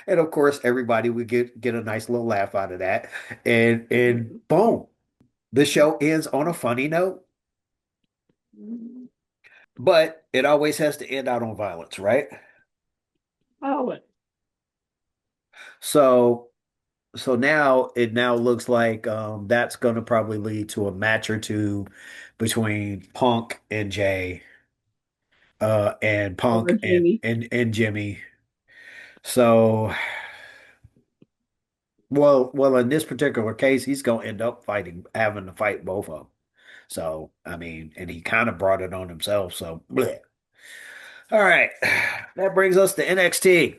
And of course, everybody would get a nice little laugh out of that, and boom, the show ends on a funny note. Mhm. But it always has to end out on violence, right? Oh, So so now it now looks like that's going to probably lead to a match or two between Punk and Jay, and over Punk Jimmy. and Jimmy. So, well, in this particular case, he's going to end up having to fight both of them. So, I mean, and he kind of brought it on himself. So, bleh. All right, that brings us to NXT.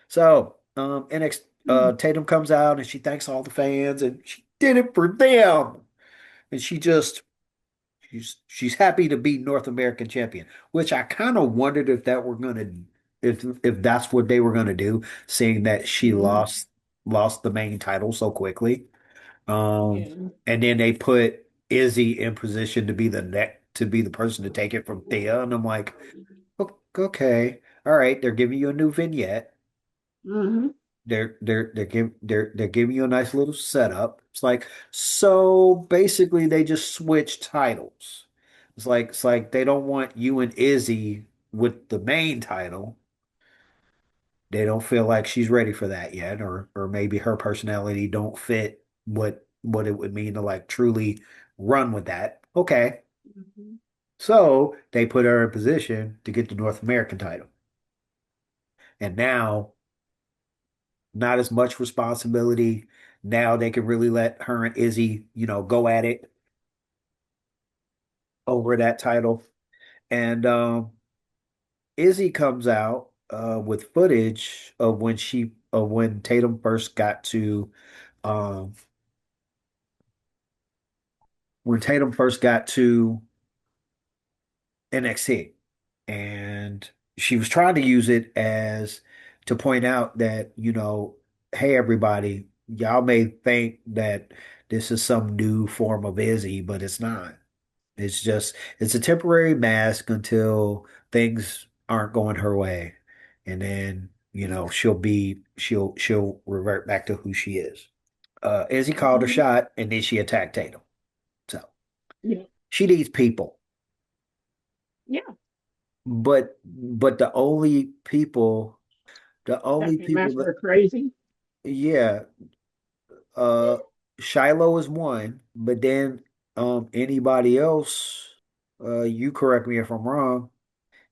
So, NXT, Hmm. Tatum comes out and she thanks all the fans, and she did it for them. And she's happy to be North American champion, which I kind of wondered if that were gonna if that's what they were gonna do, seeing that she Hmm. lost the main title so quickly. Um, Yeah. and then they put Izzy in position to be the person to take it from Thea, and I'm like, Okay, all right, they're giving you a new vignette. Hmm. They're giving you a nice little setup. It's like so basically they just switch titles. It's like they don't want you and Izzy with the main title. They don't feel like she's ready for that yet, or maybe her personality don't fit what it would mean to like truly run with that. Okay. Hmm. So they put her in position to get the North American title. And now not as much responsibility. Now they can really let her and Izzy, go at it over that title. And Izzy comes out with footage of when Tatum first got to um when Tatum first got to NXT. And she was trying to use it as to point out that, hey everybody, y'all may think that this is some new form of Izzy, but it's not. It's a temporary mask until things aren't going her way. And then, she'll revert back to who she is. Izzy called her Hmm. shot and then she attacked Tatum. So Yeah. she needs people. Yeah. But the That only can match people her that crazy. yeah, uh Shiloh is one, but then anybody else, you correct me if I'm wrong.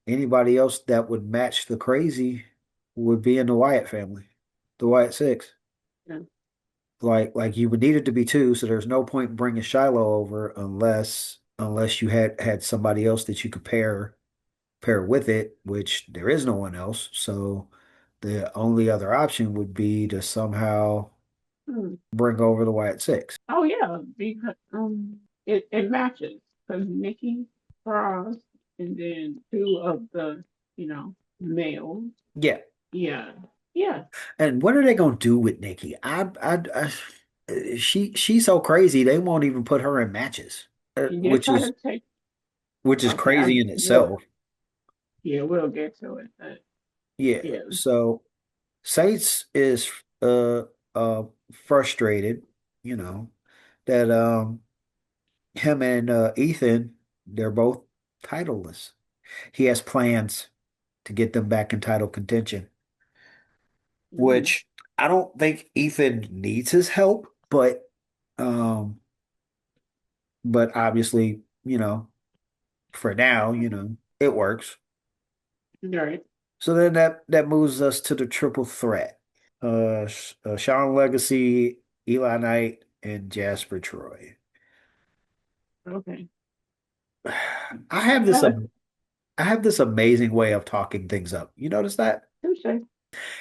Anybody else that would match the crazy would be in the Wyatt family, the Wyatt Six. Yeah. Like you would need it to be two, so there's no point in bringing Shiloh over unless you had somebody else that you could pair with it, which there is no one else. So the only other option would be to somehow Hmm. bring over the Wyatt Six. Oh yeah, because it matches because Nikki Cross and then two of the males. Yeah. Yeah. Yeah. And what are they gonna do with Nikki? She's so crazy they won't even put her in matches, She did which try is to take. which is Okay, I crazy in will. itself. Yeah, we'll get to it. But Yeah. yeah. So Saints is uh frustrated, you know, that him and Ethan, they're both titleless. He has plans to get them back in title contention, Hmm. which I don't think Ethan needs his help, um but obviously, for now, it works. Right. So then that moves us to the triple threat. Sean Legacy, Eli Knight, and Jasper Troy. Okay. I have this Yeah. um, I have this amazing way of talking things up. You notice that? Touche.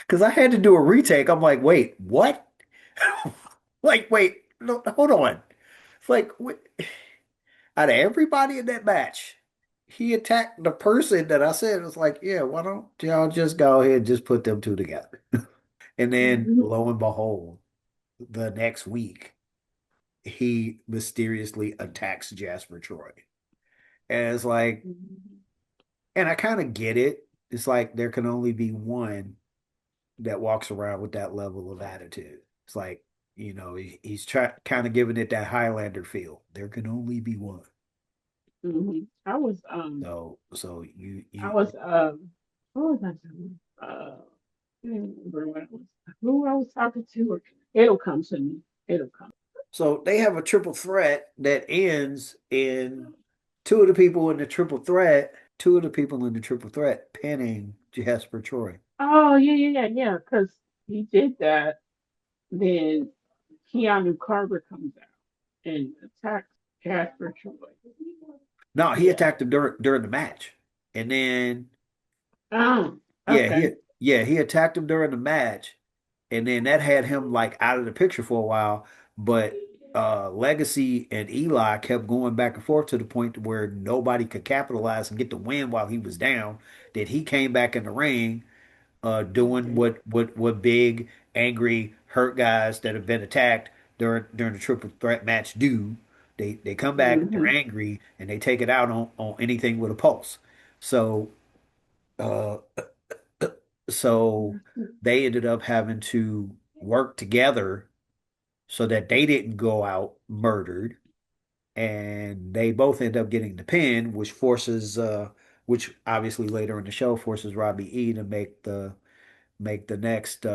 Because I had to do a retake. I'm like, wait, what? Like, wait, no, hold on. It's like, out of everybody in that match, he attacked the person that I said it was like, yeah, why don't y'all just go ahead and just put them two together? And then Hmm. lo and behold, the next week, he mysteriously attacks Jasper Troy. And it's like, and I kind of get it. It's like there can only be one that walks around with that level of attitude. It's like, he's kind of giving it that Highlander feel. There can only be one. I was So I you was what was I doing? I don't remember what I was who I was talking to. Or, it'll come to me. It'll come. so they have a triple threat that ends in two of the people in the triple threat, two of the people in the triple threat pinning Jasper Troy. Oh yeah. Because he did that. Then Keanu Carver comes out and attacks Casper Troy. No, he Yeah. attacked him during the match. And then Oh, yeah, okay. he attacked him during the match. And then that had him like out of the picture for a while. But Legacy and Eli kept going back and forth to the point where nobody could capitalize and get the win while he was down. Then he came back in the ring, doing Okay. what big, angry, hurt guys that have been attacked during the triple threat match do. They come back, they're Mm-hmm. angry, and they take it out on anything with a pulse. So uh so they ended up having to work together so that they didn't go out murdered, and they both end up getting the pin, which obviously later in the show forces Robbie E to make the next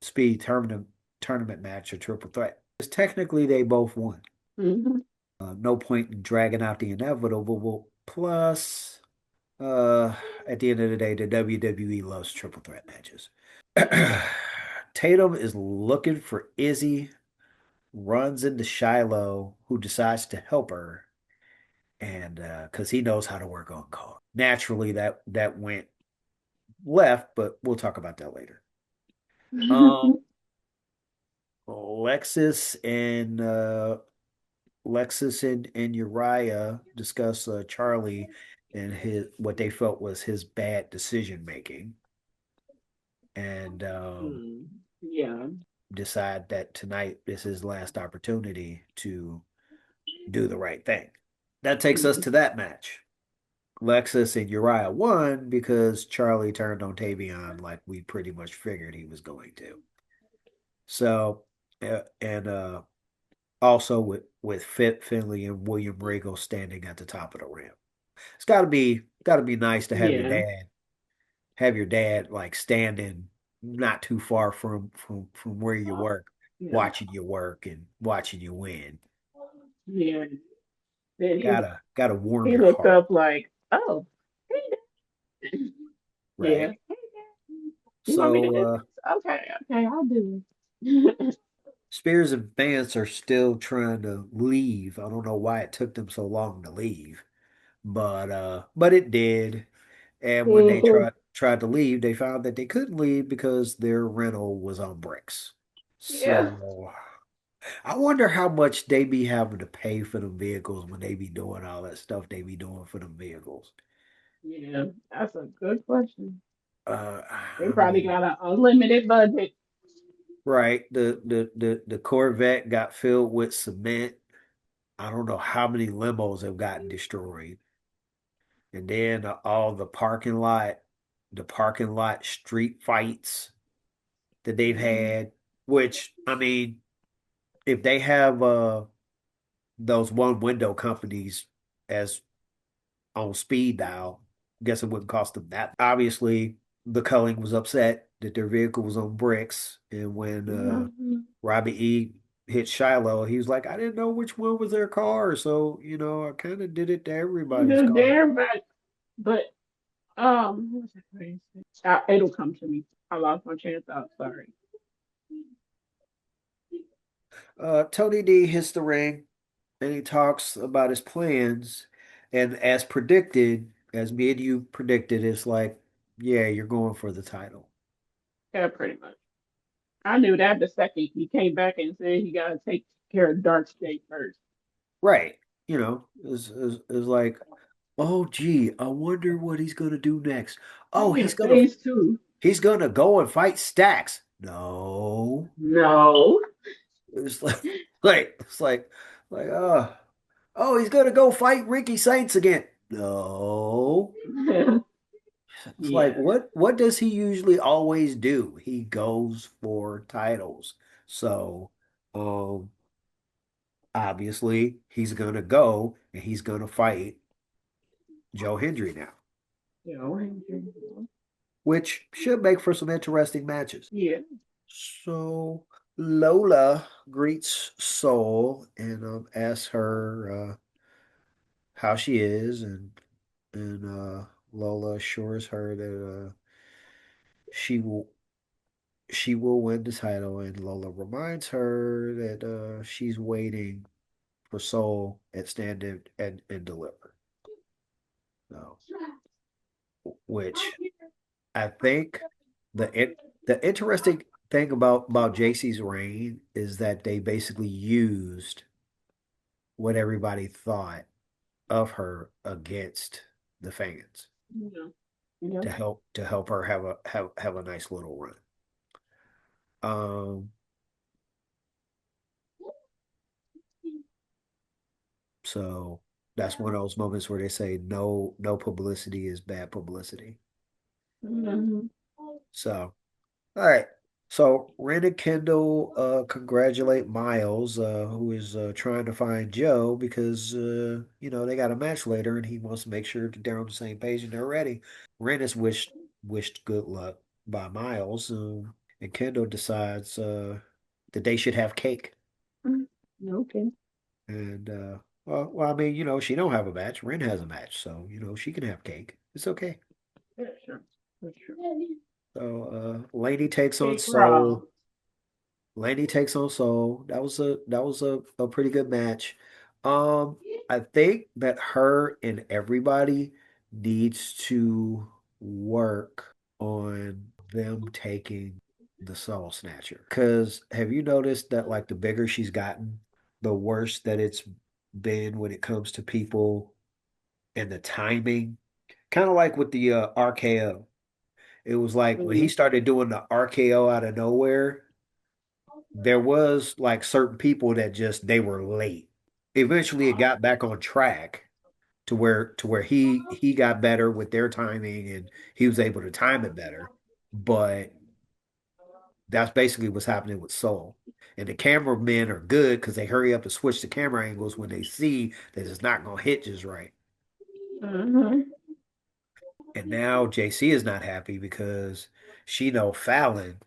speed tournament match a triple threat. Because technically they both won. Mm-hmm. No point in dragging out the inevitable. Plus, uh, at the end of the day, the WWE loves triple threat matches. Tatum is looking for Izzy, runs into Shiloh, who decides to help her, and because he knows how to work on call. Naturally, that went left, but we'll talk about that later. Um, Lexus and and Uriah discuss Charlie and his what they felt was his bad decision making, and Yeah. decide that tonight is his last opportunity to do the right thing. That takes us to that match. Lexus and Uriah won because Charlie turned on Tavion like we pretty much figured he was going to. So, and also with Fit Finley and William Regal standing at the top of the ramp. It's got to be nice to Yeah. have your dad like standing not too far from where you work, Yeah. watching you work and watching you win. Yeah. Then Gotta warm he your looked heart, up like, oh, hey, Dad. Yeah. right? Hey, you want me to So do this? Okay, I'll do it. Spears and Vance are still trying to leave. I don't know why it took them so long to leave, but it did. And when they Mhm. tried to leave, they found that they couldn't leave because their rental was on bricks. Yeah. So I wonder how much they be having to pay for the vehicles when they be doing all that stuff they be doing for the vehicles. Yeah. That's a good question. They I probably mean, got an unlimited budget. right, the Corvette got filled with cement. I don't know how many limos have gotten destroyed. And then all the parking lot street fights that they've Mhm. had, which I mean, if they have those one window companies as on speed dial, guess it wouldn't cost them that. Obviously, the Culling was upset that their vehicle was on bricks, and when Mhm. Robbie E hit Shiloh, he was like, "I didn't know which one was their car, so I kind of did it to everybody's They're car." there, but what was I going to say? It'll come to me. I lost my chance out. Sorry. Tony D hits the ring and he talks about his plans. And as predicted, as me and you predicted, it's like, yeah, you're going for the title. Yeah, pretty much. I knew that the second he came back and said he got to take care of Dark State first. Right. It's like, oh, gee, I wonder what he's going to do next. Oh, Yeah, phase two. he's going to go and fight Stacks. No. No. It's like, like, oh, he's going to go fight Ricky Saints again. No. It's like Yeah. what does he usually always do? He goes for titles. So, um, obviously he's gonna go and he's gonna fight Joe Hendry now, You know, which should make for some interesting matches. yeah. So Lola greets Soul and asks her how she is, and Lola assures her that she will she will win the title, and Lola reminds her that she's waiting for Soul at Stand and Deliver. So, which I think the it, the interesting thing about JC's reign is that they basically used what everybody thought of her against the fans Yeah. Yeah. to help her have a nice little run. Um, so that's one of those moments where they say no publicity is bad publicity. Mhm. So all right. So Ren and Kendall congratulate Miles, who is trying to find Joe because they got a match later and he wants to make sure that they're on the same page and they're ready. Ren is wished good luck by Miles, and Kendall decides that they should have cake. Mm. Okay. And well, I mean, she don't have a match. Ren has a match, so she can have cake. It's okay. Yeah, sure. That's true. So Lady takes on Big Soul. Rob. Laney takes on Soul. That was a pretty good match. Um, I think that her and everybody needs to work on them taking the Soul Snatcher. Because have you noticed that like the bigger she's gotten, the worse that it's been when it comes to people and the timing? Kind of like with the RKO. It was like when he Mm. started doing the RKO out of nowhere there was like certain people that just they were late. Eventually it got back on track to where he got better with their timing and he was able to time it better. But that's basically what's happening with Soul. And the cameramen are good because they hurry up and switch the camera angles when they see that it's not gonna hit just right. Mhm. And now JC is not happy because she know Fallon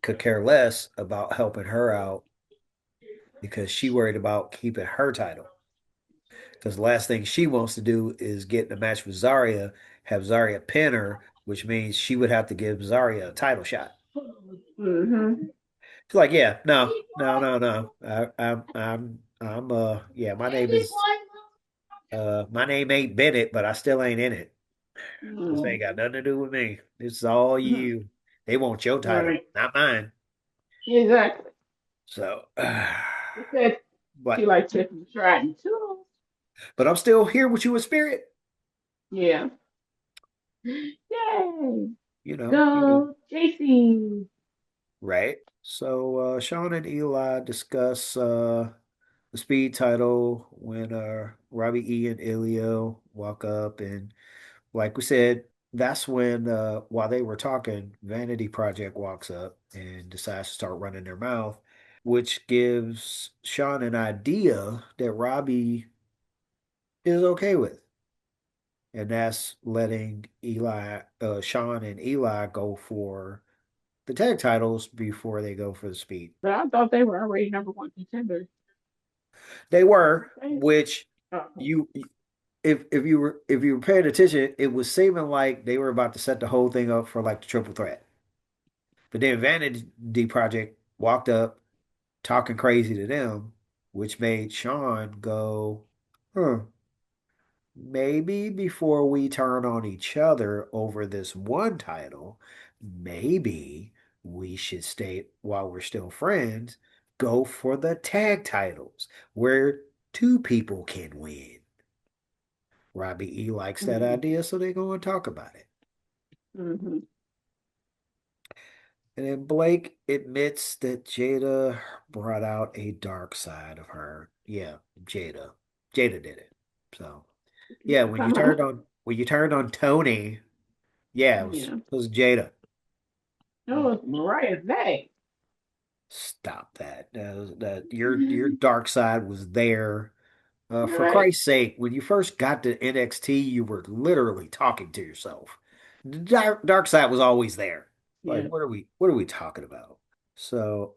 could care less about helping her out because she worried about keeping her title. Because the last thing she wants to do is get in a match with Zarya, have Zarya pin her, which means she would have to give Zarya a title shot. Mhm. She's like, yeah, no, no, no, no. Yeah, my name ain't Bennett, but I still ain't in it. This ain't Mhm. got nothing to do with me. This is all Mhm. you. They want your title, Right. not mine. Exactly. So, She said she but liked Tiffany Stratton too. I'm still here with you in spirit. Yeah. Yay. You know, you know. Go, JC. Right. So Sean and Eli discuss the speed title when Robbie E and Ilio walk up and like we said, that's when while they were talking, Vanity Project walks up and decides to start running their mouth, which gives Sean an idea that Robbie is okay with. And that's letting Sean and Eli go for the tag titles before they go for the speed. But I thought they were already number one contenders. They were, Okay. which Oh. you if you were paying attention, it was seeming like they were about to set the whole thing up for like the triple threat. But then Vanity Project walked up talking crazy to them, which made Sean go, huh, maybe before we turn on each other over this one title, maybe we should stay while we're still friends, go for the tag titles where two people can win. Robbie E likes that Mm-hmm. idea, so they're going to talk about it. Mm-hmm. And then Blake admits that Jada brought out a dark side of her. Yeah, Jada. Jada did it. So, yeah, when you turned on Tony, yeah, it was Yeah. it was Jada. That was Mariah's day. Stop that. That your dark side was there. For Right. Christ's sake, when you first got to NXT, you were literally talking to yourself. The dark side was always there. Like, Yeah. what are we talking about? So,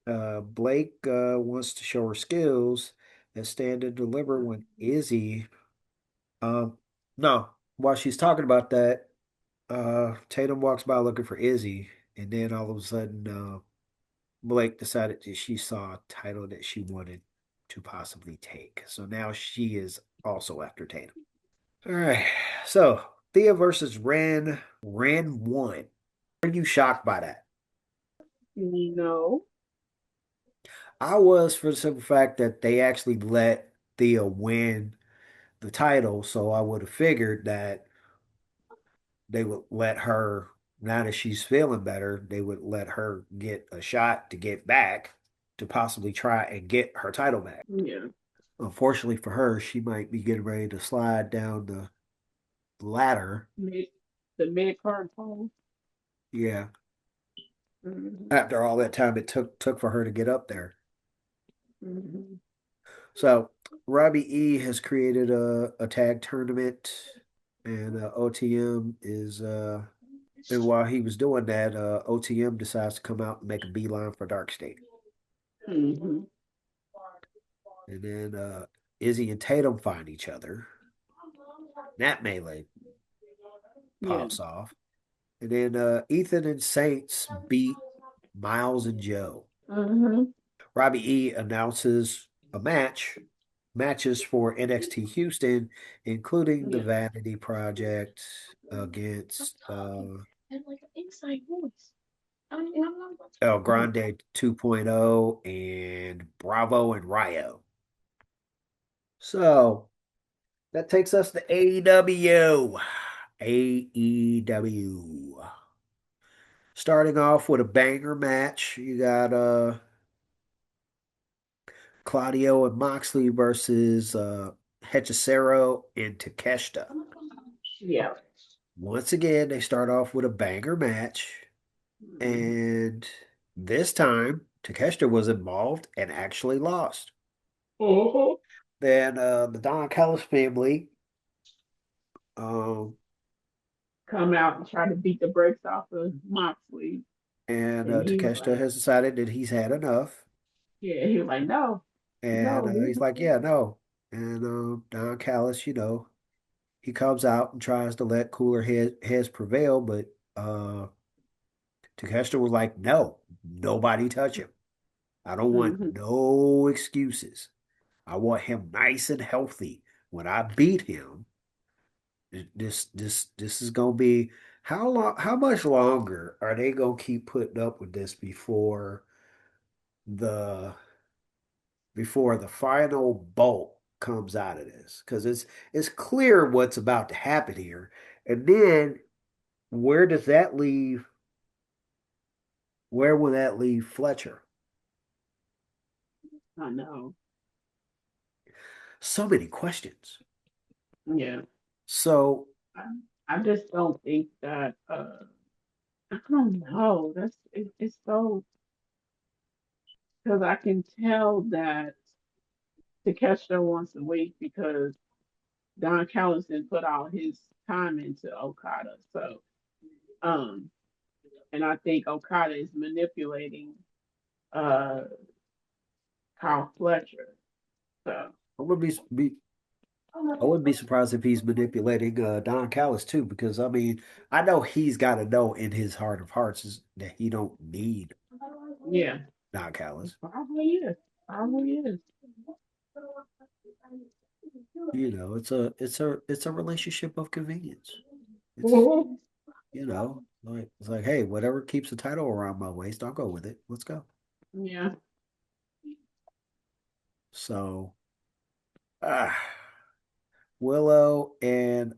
Blake wants to show her skills and stand and deliver when Izzy, um, no, while she's talking about that, Tatum walks by looking for Izzy, and then all of a sudden, Blake decided that she saw a title that she wanted to possibly take. So now she is also after Tatum. All right. So Thea versus Ren. Ren won. Are you shocked by that? No. I was, for the simple fact that they actually let Thea win the title. So I would have figured that they would let her, now that she's feeling better, they would let her get a shot to get back to possibly try and get her title back. Yeah. Unfortunately for her, she might be getting ready to slide down the ladder. Mid, the mid card pole. Yeah, Hmm. after all that time it took for her to get up there. Hmm. So Robbie E has created a tag tournament, and OTM is and while he was doing that, OTM decides to come out and make a beeline for Dark State, Hmm. and then Izzy and Tatum find each other. That melee Yeah. pops off, and then Ethan and Saints beat Miles and Joe. Hmm. Robbie E announces a matches for NXT Houston, including the Yeah. Vanity Project against El Grande 2.0 and Bravo and Rio. So that takes us to AEW. AEW. Starting off with a banger match, you got Claudio and Moxley versus Hechicero and Takeshita. Yeah. Once again, they start off with a banger match, Hmm. and this time Takeshita was involved and actually lost. Hmm. Then the Don Callis family um, Come out and try to beat the brakes off of Moxley. and And he was Takeshita like, has decided that he's had enough, yeah, he was like, no, and no, he's like, yeah, no. And Don Callis, he comes out and tries to let cooler heads prevail, but Takeshita was like, no, nobody touch him. I don't want mm-hmm. no excuses. I want him nice and healthy. When I beat him, this is gonna be how much longer are they gonna keep putting up with this the before the final bolt comes out of this? Because it's clear what's about to happen here. And then where does that leave where will that leave Fletcher? I know. So many questions. Yeah. So I, I just don't think that, I don't know. It's so, because I can tell that Takeshita wants to wait because Don Callison put all his time into Okada. So, um, and I think Okada is manipulating uh Kyle Fletcher. So, I wouldn't I wouldn't be surprised if he's manipulating Don Callis too, because I mean, I know he's got to know in his heart of hearts that he don't need yeah, Don Callis. probably is. Probably is. It's a relationship of convenience. It's Mhm. like it's like, hey, whatever keeps the title around my waist, I'll go with it. Let's go. Yeah. So, ah, Willow and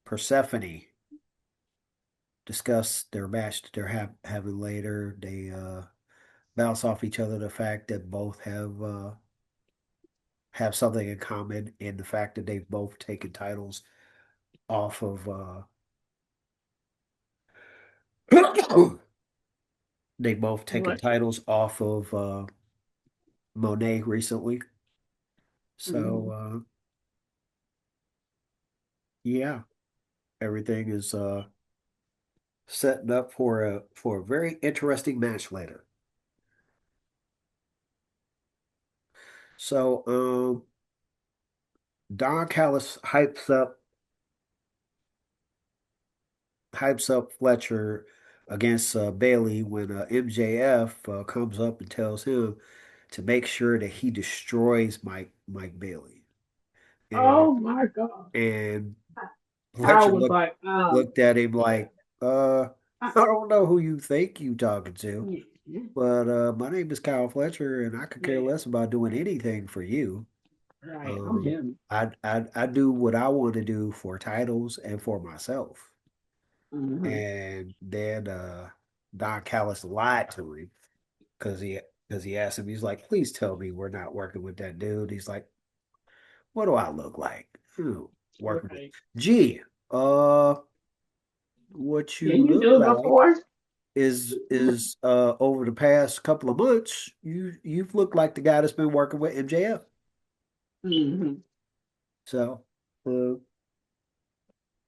Persephone discuss their match that they're having later. They bounce off each other the fact that both have something in common in the fact that they've both taken titles off of They both taken What? titles off of Monet recently. So Mhm. yeah, everything is setting up for a very interesting match later. So Don Callis hypes up Fletcher against Bailey when MJF comes up and tells him to make sure that he destroys Mike Bailey. And Oh my God. and I Fletcher was like, looked at him yeah. like, I I, don't know who you think you talking to, yeah. but my name is Kyle Fletcher, and I could care Yeah. less about doing anything for you. Right. I'm him. I do what I want to do for titles and for myself. Hmm. And then Don Callis lied to him because he asked him, he's like, please tell me we're not working with that dude. He's like, what do I look like? Working with Right. G. Uh, what you Can you look do it like before? is over the past couple of months, you've looked like the guy that's been working with MJF. Hmm. So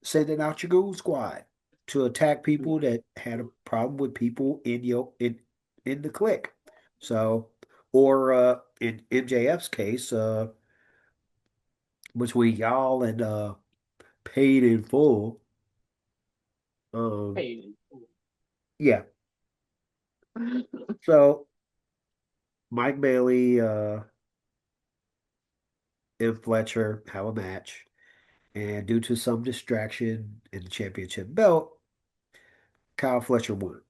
sending out your goon squad to attack people that had a problem with people in the clique. So, or in MJF's case, between y'all and paid in full. Um, Hey. yeah. So Mike Bailey and Fletcher have a match, and due to some distraction in the championship belt, Kyle Fletcher won.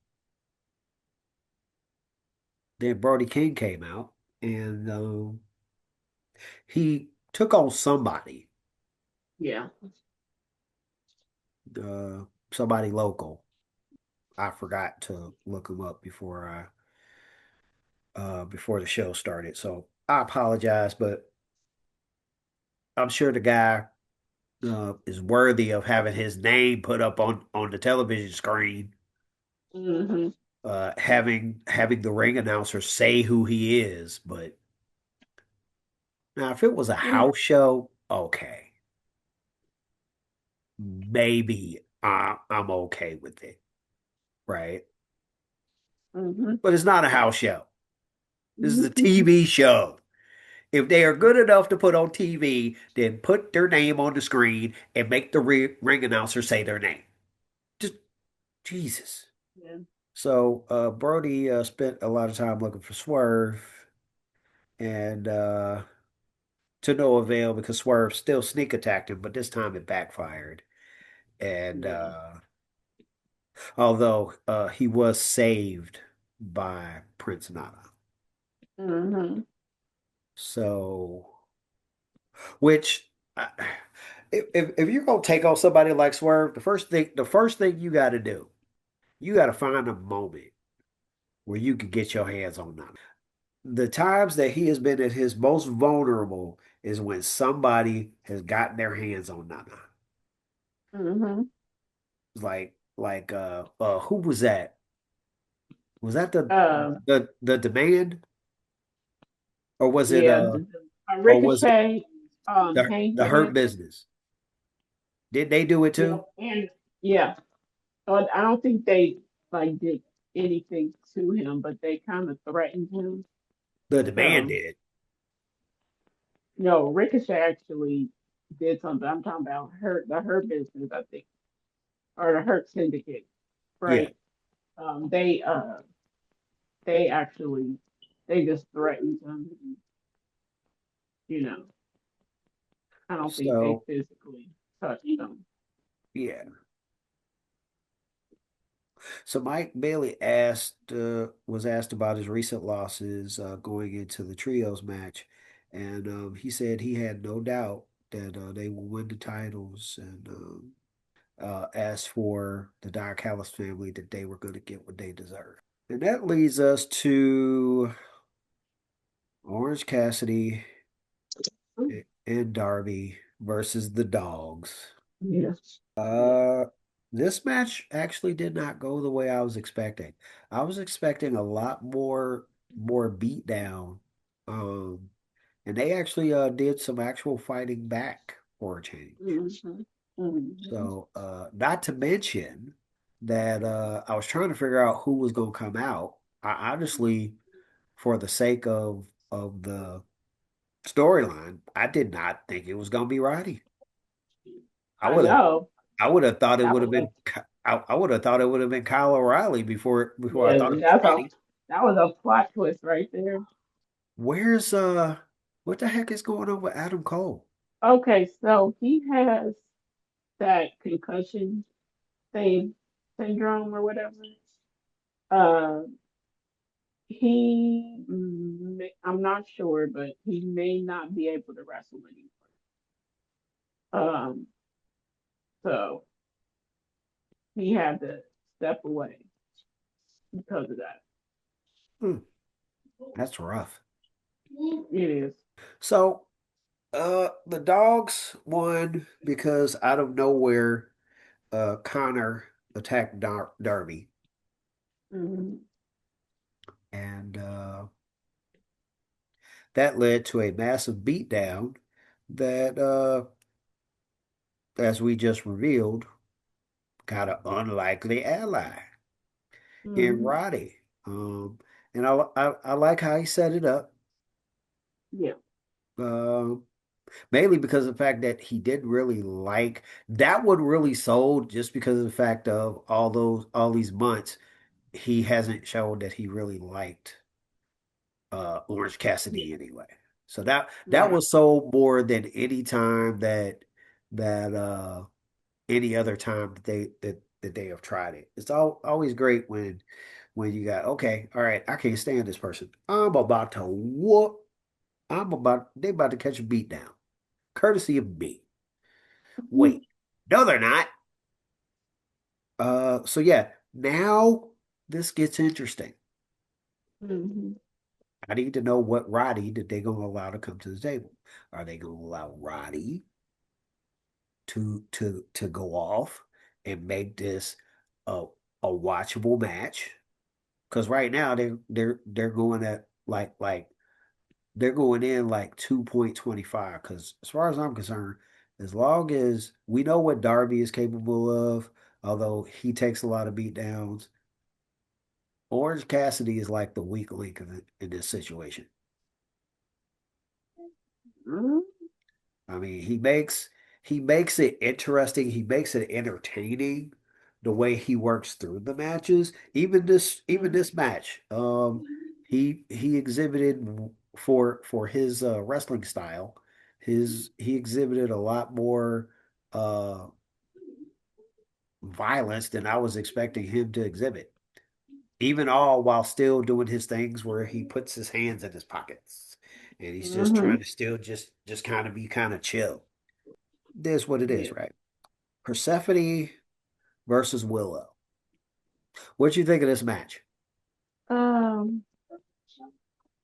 Then Brody King came out, and he took on Yeah. uh, somebody local. I forgot to look him up before the show started, so I apologize, but I'm sure the guy is worthy of having his name put up on the television screen. Hmm. Having the ring announcer say who he is, but now if it was a Yeah. house show, okay, maybe I'm okay with it, right? Hmm. But it's not a house show. This is a TV show. If they are good enough to put on TV, then put their name on the screen and make the ring announcer say their name. Just Jesus. Yeah. So Brody spent a lot of time looking for Swerve, and to no avail because Swerve still sneak attacked him, but this time it backfired. And Yeah. although he was saved by Prince Nana. Hmm. So, which if you're gonna take on somebody like Swerve, the first thing you got to do, you got to find a moment where you can get your hands on Nana. The times that he has been at his most vulnerable is when somebody has gotten their hands on Nana. Hmm. Who was that? Was that Um, the demand, or was it yeah. or was it Ricochet, Hank the did Hurt it. Business? Did they do it Yeah. too? And yeah. But I don't think they like did anything to him, but they kind of threatened him. The demand So did. no, Ricochet actually did something. I'm talking about the Hurt Business, I think, or the Hurt Syndicate, Yeah. right? They they actually they just threatened him. You know, I don't think they So physically touched him. yeah. So Mike Bailey was asked about his recent losses going into the trios match, and he said he had no doubt that they will win the titles, and asked for the Don Callis family that they were going to get what they deserve. And that leads us to Orange Cassidy and Darby versus the Dogs. Yeah, yeah. Uh, This match actually did not go the way I was expecting. I was expecting a lot more beatdown. Um, and they actually did some actual fighting back for a change. Mhm. Mhm. So not to mention that I was trying to figure out who was gonna come out. I honestly, for the sake of the storyline, I did not think it was gonna be Roddy. I I would have know. I would have thought it That would was have a been I would have thought it would have been Kyle O'Reilly before I yeah, thought it was Roddy. that was a plot twist right there. Where's what the heck is going on with Adam Cole? Okay, so he has that concussion thing syndrome or whatever. Uh, I'm not sure, but he may not be able to wrestle anymore. Um, so he had to step away because of that. Hmm, that's rough. It is. So the dogs won because out of nowhere, Connor attacked Darby, Hmm. and that led to a massive beatdown that, as we just revealed, got an unlikely ally in Hmm. Roddy. Um, and I like how he set it up, Yeah. uh, mainly because of the fact that he didn't really like that one really sold just because of the fact of all these months he hasn't shown that he really liked Orange Yeah. Cassidy anyway. So that Right. was sold more than any time that any other time that they have tried it. It's always great when you got okay, all right, I can't stand this person. I'm about to whoop. They about to catch a beat down, courtesy of me. Wait, no, they're not. So yeah, now this gets interesting. Hmm. I need to know what Roddy that they gonna allow to come to the table. Are they gonna allow Roddy to go off and make this a a watchable match? Because right now they're going at like they're going in like 2.25. Because as far as I'm concerned, as long as we know what Darby is capable of, although he takes a lot of beat downs, Orange Cassidy is like the weak link in this situation. Hmm. I mean, he makes it interesting. He makes it entertaining the way he works through the matches. Even this match, he exhibited for his wrestling style. He exhibited a lot more uh violence than I was expecting him to exhibit. Even all while still doing his things where he puts his hands in his pockets and he's just Hmm. trying to still just kind of be kind of chill. This what it is, Yeah. right? Persephone versus Willow. What you think of this match? Um,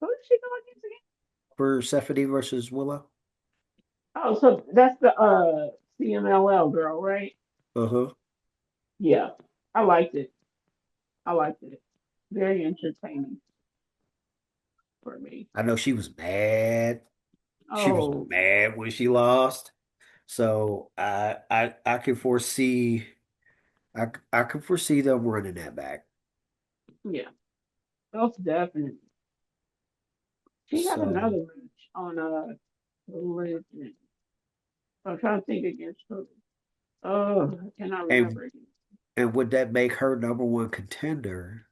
who is she going against again? Persephone versus Willow? Oh, so that's the CMLL girl, right? Uh-huh. Yeah. I liked it. I liked it. Very entertaining for me. I know she was mad. She was Oh, mad when she lost. So I can foresee I can foresee them running that back. yeah. Most definitely. She had So another match on Religion. I'm trying to think against who. Oh, I cannot and remember it. and would that make her number one contender?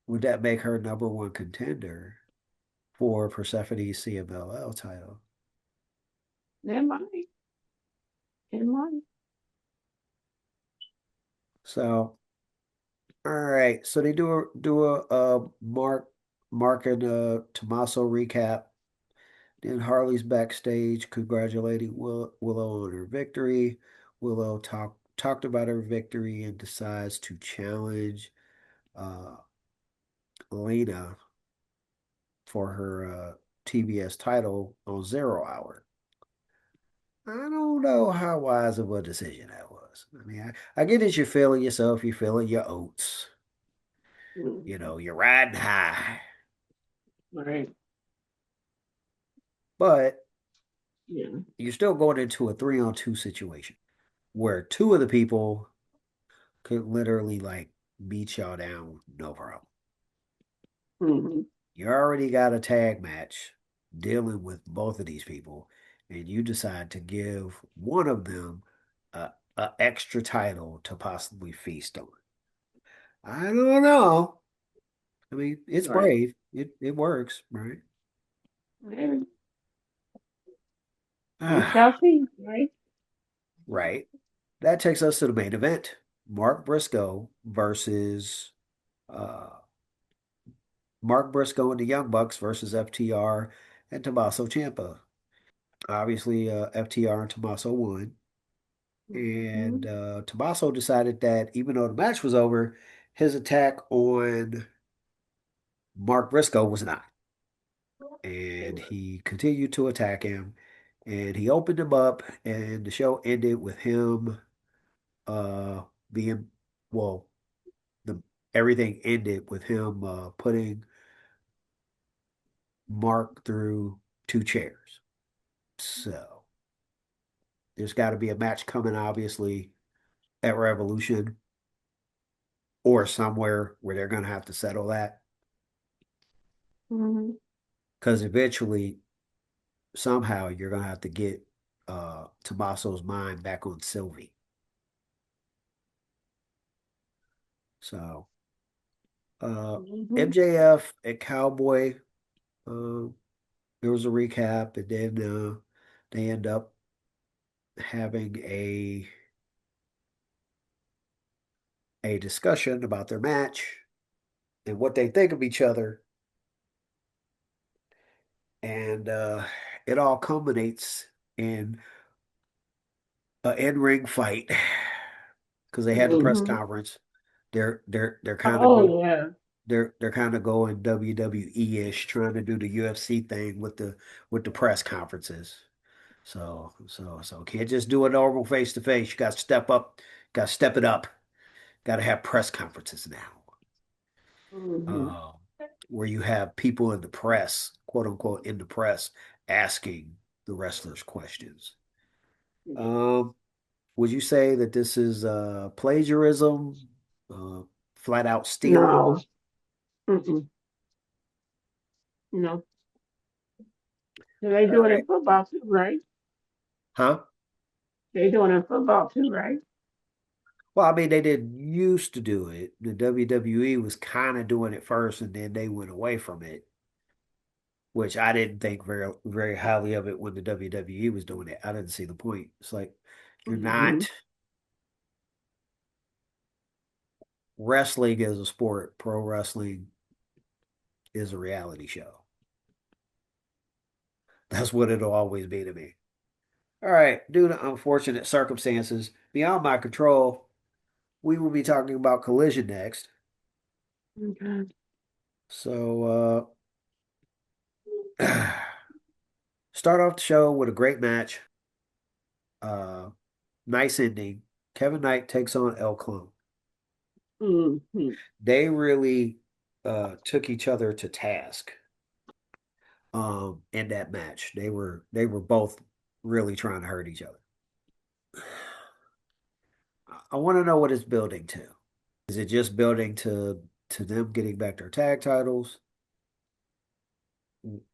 Would that make her number one contender for Persephone's CMLL title? It might. It might. So all right, so they do a Mark and Tommaso recap. Then Harley's backstage congratulating Willow on her victory. Willow talked about her victory and decides to challenge uh, Lena for her TBS title on Zero Hour. I don't know how wise of a decision that was. I mean, I get it. You're feeling yourself. You're feeling your oats. Mhm. You're riding high. Right. But Yeah. you're still going into a 3-on-2 situation where two of the people could literally like beat y'all down, no problem. Hmm. You already got a tag match dealing with both of these people, and you decide to give one of them a extra title to possibly feast on. I don't know. I mean, it's Right. brave. It works, right? Maybe. We Ah, shall see. Right. right. That takes us to the main event. Mark Briscoe versus uh Mark Briscoe and the Young Bucks versus FTR and Tommaso Ciampa. Obviously, FTR and Tommaso won. And Hmm. Tommaso decided that even though the match was over, his attack on Mark Briscoe was not. And he continued to attack him. And he opened him up, and the show ended with him being, well, the everything ended with him putting Mark through two chairs. So there's got to be a match coming, obviously, at Revolution or somewhere where they're going to have to settle that. Hmm. Because eventually, somehow, you're going to have to get Tommaso's mind back on Sylvie. So, uh, Hmm. MJF and Cowboy, uh, there was a recap, and then they end up having a discussion about their match and what they think of each other. And it all culminates in an in-ring fight because they had the press Hmm. conference. They're kind of Oh go yeah. they're kind of going WWE-ish, trying to do the UFC thing with the press conferences. So can't just do a normal face to face. You got to step up, got to step it up. Got to have press conferences now, Hmm. uh, where you have people in the press, quote unquote, in the press, asking the wrestlers questions. Um, would you say that this is plagiarism, uh, flat out stealing? No. Mm-mm. No. They All do it in right. football too, right? Huh? They do it in football too, right? Well, I mean, they didn't used to do it. The WWE was kind of doing it first, and then they went away from it, which I didn't think very highly of it when the WWE was doing it. I didn't see the point. It's like you're Hmm. not wrestling is a sport. Pro wrestling is a reality show. That's what it'll always be to me. All right, due to unfortunate circumstances beyond my control, we will be talking about Collision next. Okay. So, start off the show with a great match. Uh, nice ending. Kevin Knight takes on El Clone. Hmm. They really took each other to task in that match. They were both really trying to hurt each other. I want to know what it's building to. Is it just building to them getting back their tag titles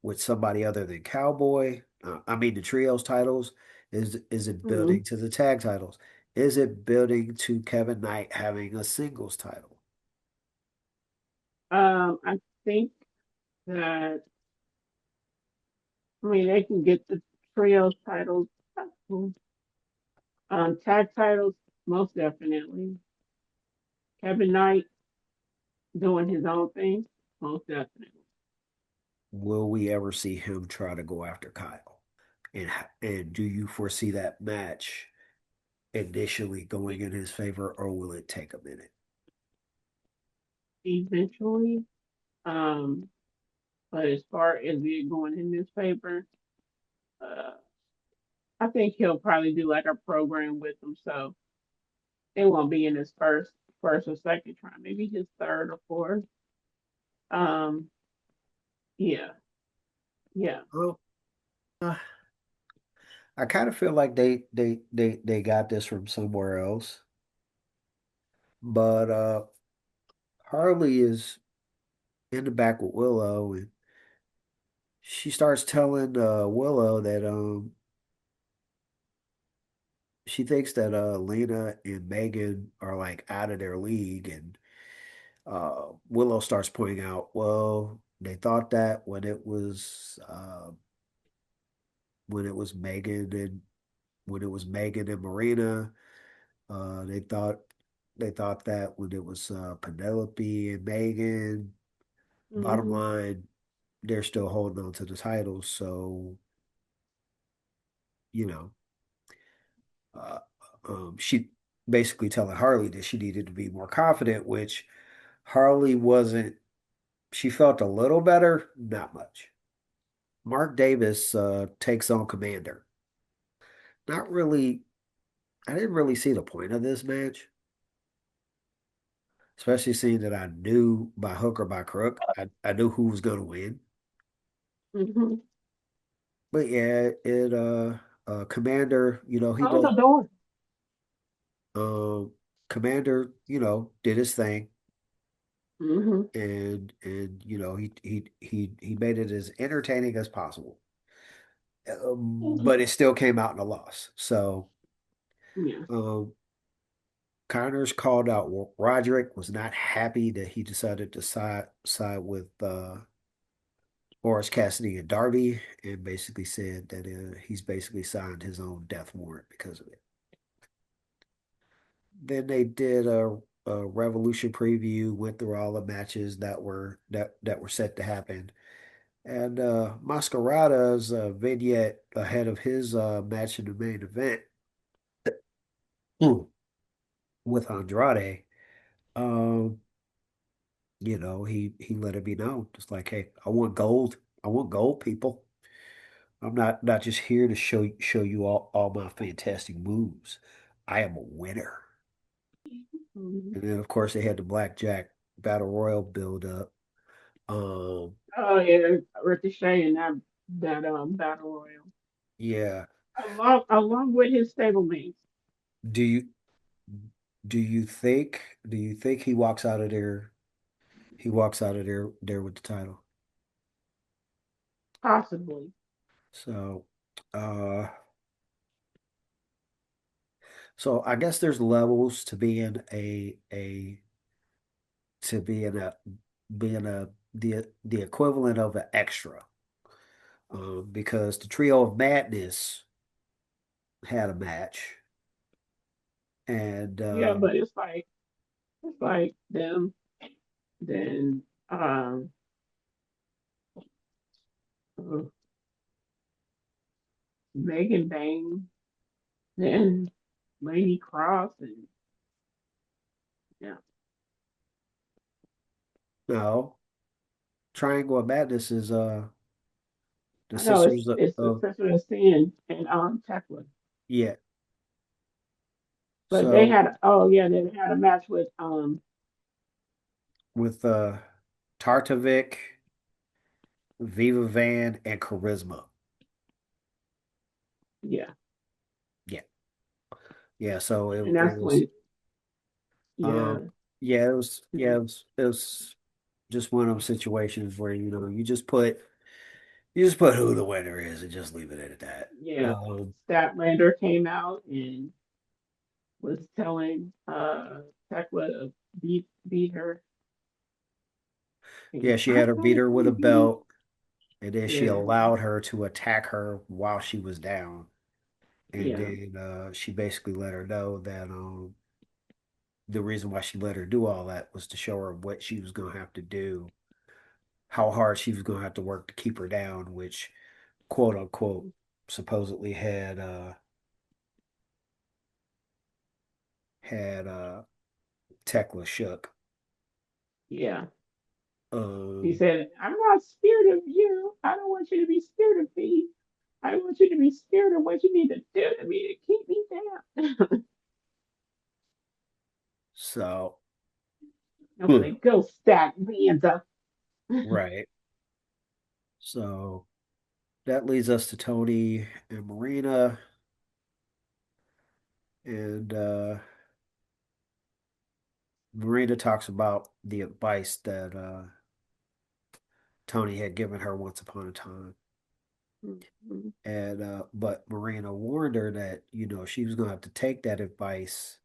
with somebody other than Cowboy? I mean the trios titles. Is it Hmm. building to the tag titles? Is it building to Kevin Knight having a singles title? I think that I mean they can get the trios titles, tag titles, most definitely. Kevin Knight doing his own thing, most definitely. Will we ever see him try to go after Kyle? And do you foresee that match initially going in his favor, or will it take a minute? Eventually, um, but as far as it going in his favor, uh, I think he'll probably do like a program with them, so it won't be in his first or second try, maybe his third or fourth. Um, yeah, yeah. Well, uh, I kind of feel like they got this from somewhere else, but Harley is in the back with Willow, and she starts telling Willow that she thinks that Lena and Megan are like out of their league, and Willow starts pointing out, well, they thought that when it was Megan and when it was Megan and Marina. Uh, they thought they thought that when it was Penelope and Megan. Bottom Hmm. line, they're still holding on to the titles, so you know, uh, she basically telling Harley that she needed to be more confident, which Harley wasn't. She felt a little better, not much. Mark Davis takes on Commander. Not really. I didn't really see the point of this match, especially seeing that I knew by hook or by crook, I knew who was going to win. Hmm. But yeah, it Commander, he Close the does door. um Commander, did his thing Hmm. and he made it as entertaining as possible. But it still came out in a loss. So Yeah. um Connors called out Roderick, was not happy that he decided to side with Orange Cassidy and Darby, and basically said that he's basically signed his own death warrant because of it. Then they did a Revolution preview, went through all the matches that were set to happen, and Mascarada's vignette ahead of his match in the main event with Andrade. Um, he let it be known, just like, hey, I want gold. I want gold, people. I'm not just here to show you all my fantastic moves. I am a winner. Hmm. And then of course they had the Blackjack Battle Royal build up. Um, Oh yeah, Ricochet and that battle royal, yeah. along with his stablemates. Do you do you think he walks out of there? He walks out of there with the title. Possibly. So, uh, so I guess there's levels to being a the equivalent of an extra. Because the Trio of Madness had a match, and Yeah, but it's like them, then uh, Megan Bane, then Lady Cross, and yeah, no, Triangle of Madness is the I know it's sisters it's the of Sister of Sin and Tekla, yeah. but they So had they had a match with with Tartovic, Viva Van, and Charisma. yeah, Yeah. Yeah, so and it that's was when yeah. um yeah, it was just one of those situations where you just put who the winner is and just leave it at that. Yeah, Statlander came out and was telling Tekla to beat her, Yeah, and she I'm had her beat gonna her with a prove you. belt, and then she Yeah, allowed her to attack her while she was down. And yeah, then she basically let her know that the reason why she let her do all that was to show her what she was going to have to do, how hard she was going to have to work to keep her down, which quote unquote supposedly had Tekla shook. yeah. He Um, said, "I'm not scared of you. I don't want you to be scared of me." I want you to be scared of what you need to do to me to keep me down. So, I'll say, go stack Vanda. right. So that leads us to Tony and Marina, and Marina talks about the advice that Tony had given her once upon a time. Mhm. And but Marina warned her that, she was gonna have to take that advice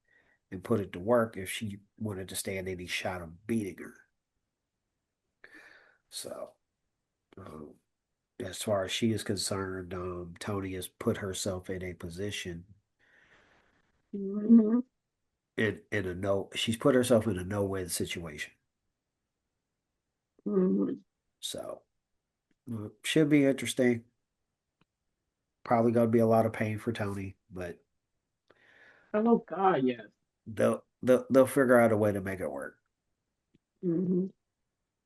and put it to work if she wanted to stand any shot of beating her. So, um, as far as she is concerned, Tony has put herself in a position Mhm. in a no. She's put herself in a no-win situation. Mhm. So, should be interesting. Probably gonna be a lot of pain for Tony, but Oh God, yes. they'll figure out a way to make it work. Mhm.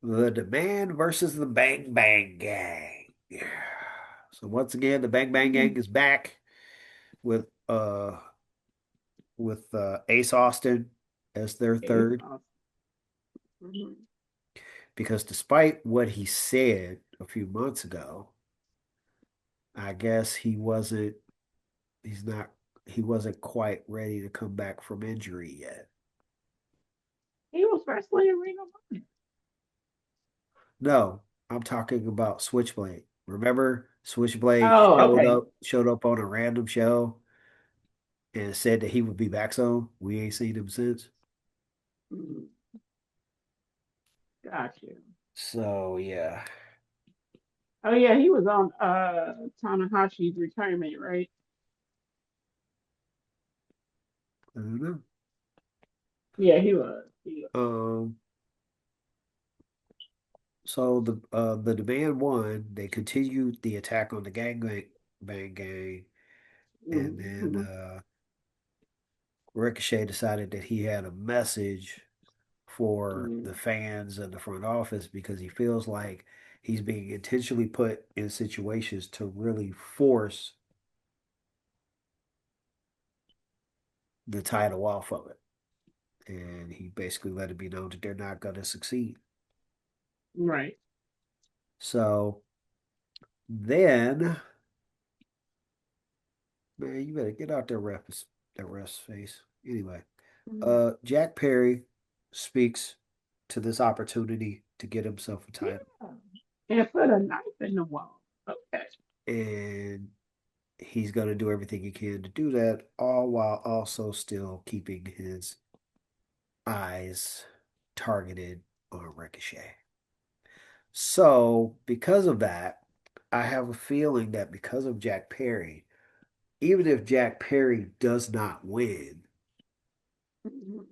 The Demand versus the Bang Bang Gang. Yeah. So once again, the Bang Bang Gang Mhm. is back with Ace Austin as their It's third, awesome. Mhm. because despite what he said a few months ago, I guess he's not he wasn't quite ready to come back from injury yet. He was wrestling in Ring of Honor. No, I'm talking about Switchblade. Remember, Switchblade Oh, showed okay. up showed up on a random show and said that he would be back soon. We ain't seen him since. Mhm. Got you. So yeah, Oh yeah, he was on Tanahashi's retirement, right? I don't know. Yeah, he was. He was. Um, so the demand won. They continued the attack on the bang gang, and then Mhm. Ricochet decided that he had a message for the Mhm. fans and the front office because he feels like he's being intentionally put in situations to really force the title off of it. And he basically let it be known that they're not going to succeed. Right. So then, man, you better get out there, that ref's face. Anyway, Mhm. Jack Perry speaks to this opportunity to get himself a title, Yeah. And put a knife in the wall. Okay. and he's going to do everything he can to do that, all while also still keeping his eyes targeted on Ricochet. So, because of that, I have a feeling that because of Jack Perry, even if Jack Perry does not win, Mhm.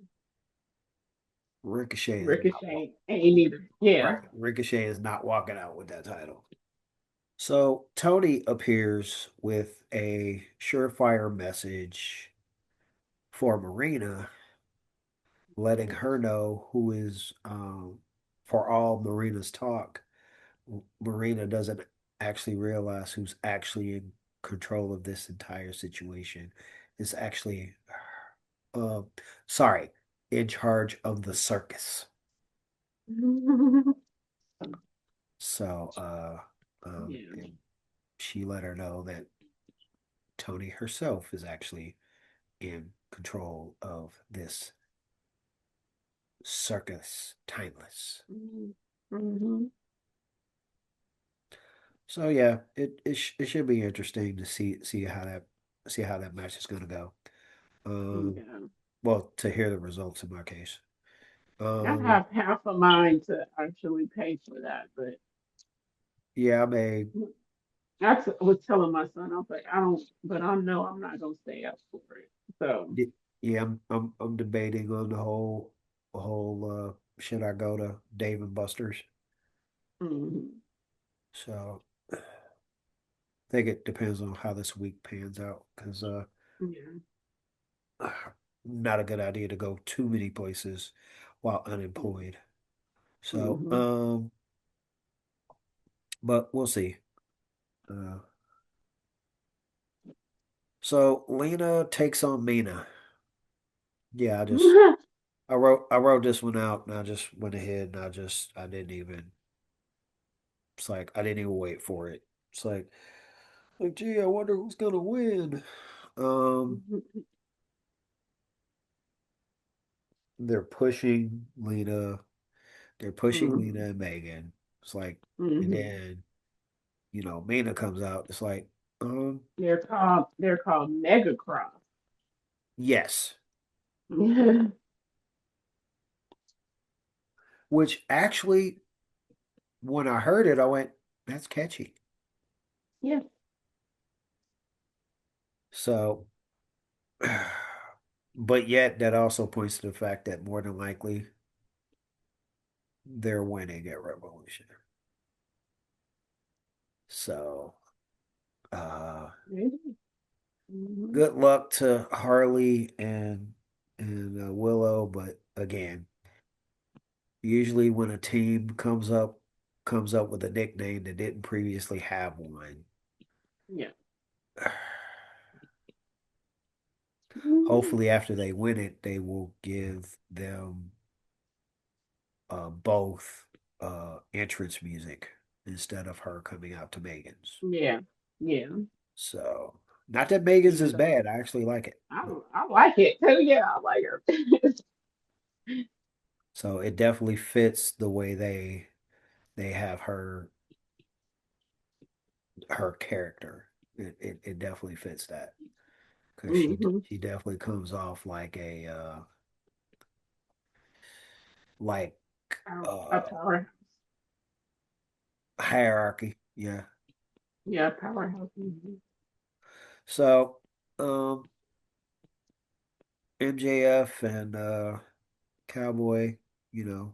Ricochet is not Ricochet ain't either. right. Yeah. Ricochet is not walking out with that title. So Tony appears with a surefire message for Marina, letting her know who is for all Marina's talk. Marina doesn't actually realize who's actually in control of this entire situation. Is actually, uh, sorry, in charge of the circus. So, Yeah. and she let her know that Tony herself is actually in control of this circus timeless. Mhm. So yeah, it should be interesting to see how that match is going to go. Um, Yeah. well, to hear the results in my case. I Um, have half a mind to actually pay for that, but yeah, I mean, was telling my son, I was like, I don't, but I know I'm not gonna stay up for it. So, yeah, I'm debating on the whole should I go to Dave and Buster's? mhm. So I think it depends on how this week pans out because Yeah. not a good idea to go too many places while unemployed. So Mhm. but we'll see. Uh, So Lena takes on Mina. Yeah, I wrote this one out and I just went ahead and I didn't even it's like I didn't even wait for it. It's like gee, I wonder who's gonna win. Um they're pushing Lena, they're pushing Lena Mhm. and Megan. It's like and Mhm. then, Mina comes out. It's like, They're called Mega Cross. yes. Yeah. Which actually when I heard it, I went, that's catchy. Yeah. So but yet that also points to the fact that more than likely they're winning at Revolution. So, uh, Mhm. good luck to Harley and Willow. But again, usually when a team comes up with a nickname that didn't previously have one, Yeah. hopefully after they win it, they will give them both entrance music instead of her coming out to Megan's. Yeah. Yeah. So, not that Megan's Yeah. is bad. I actually like it. I like it too. Yeah, I like her. So it definitely fits the way they have her character. It definitely fits that because she Hmm. she definitely comes off like a like A uh powerhouse. hierarchy. Yeah. Yeah, powerhouse. So MJF and Cowboy, you know,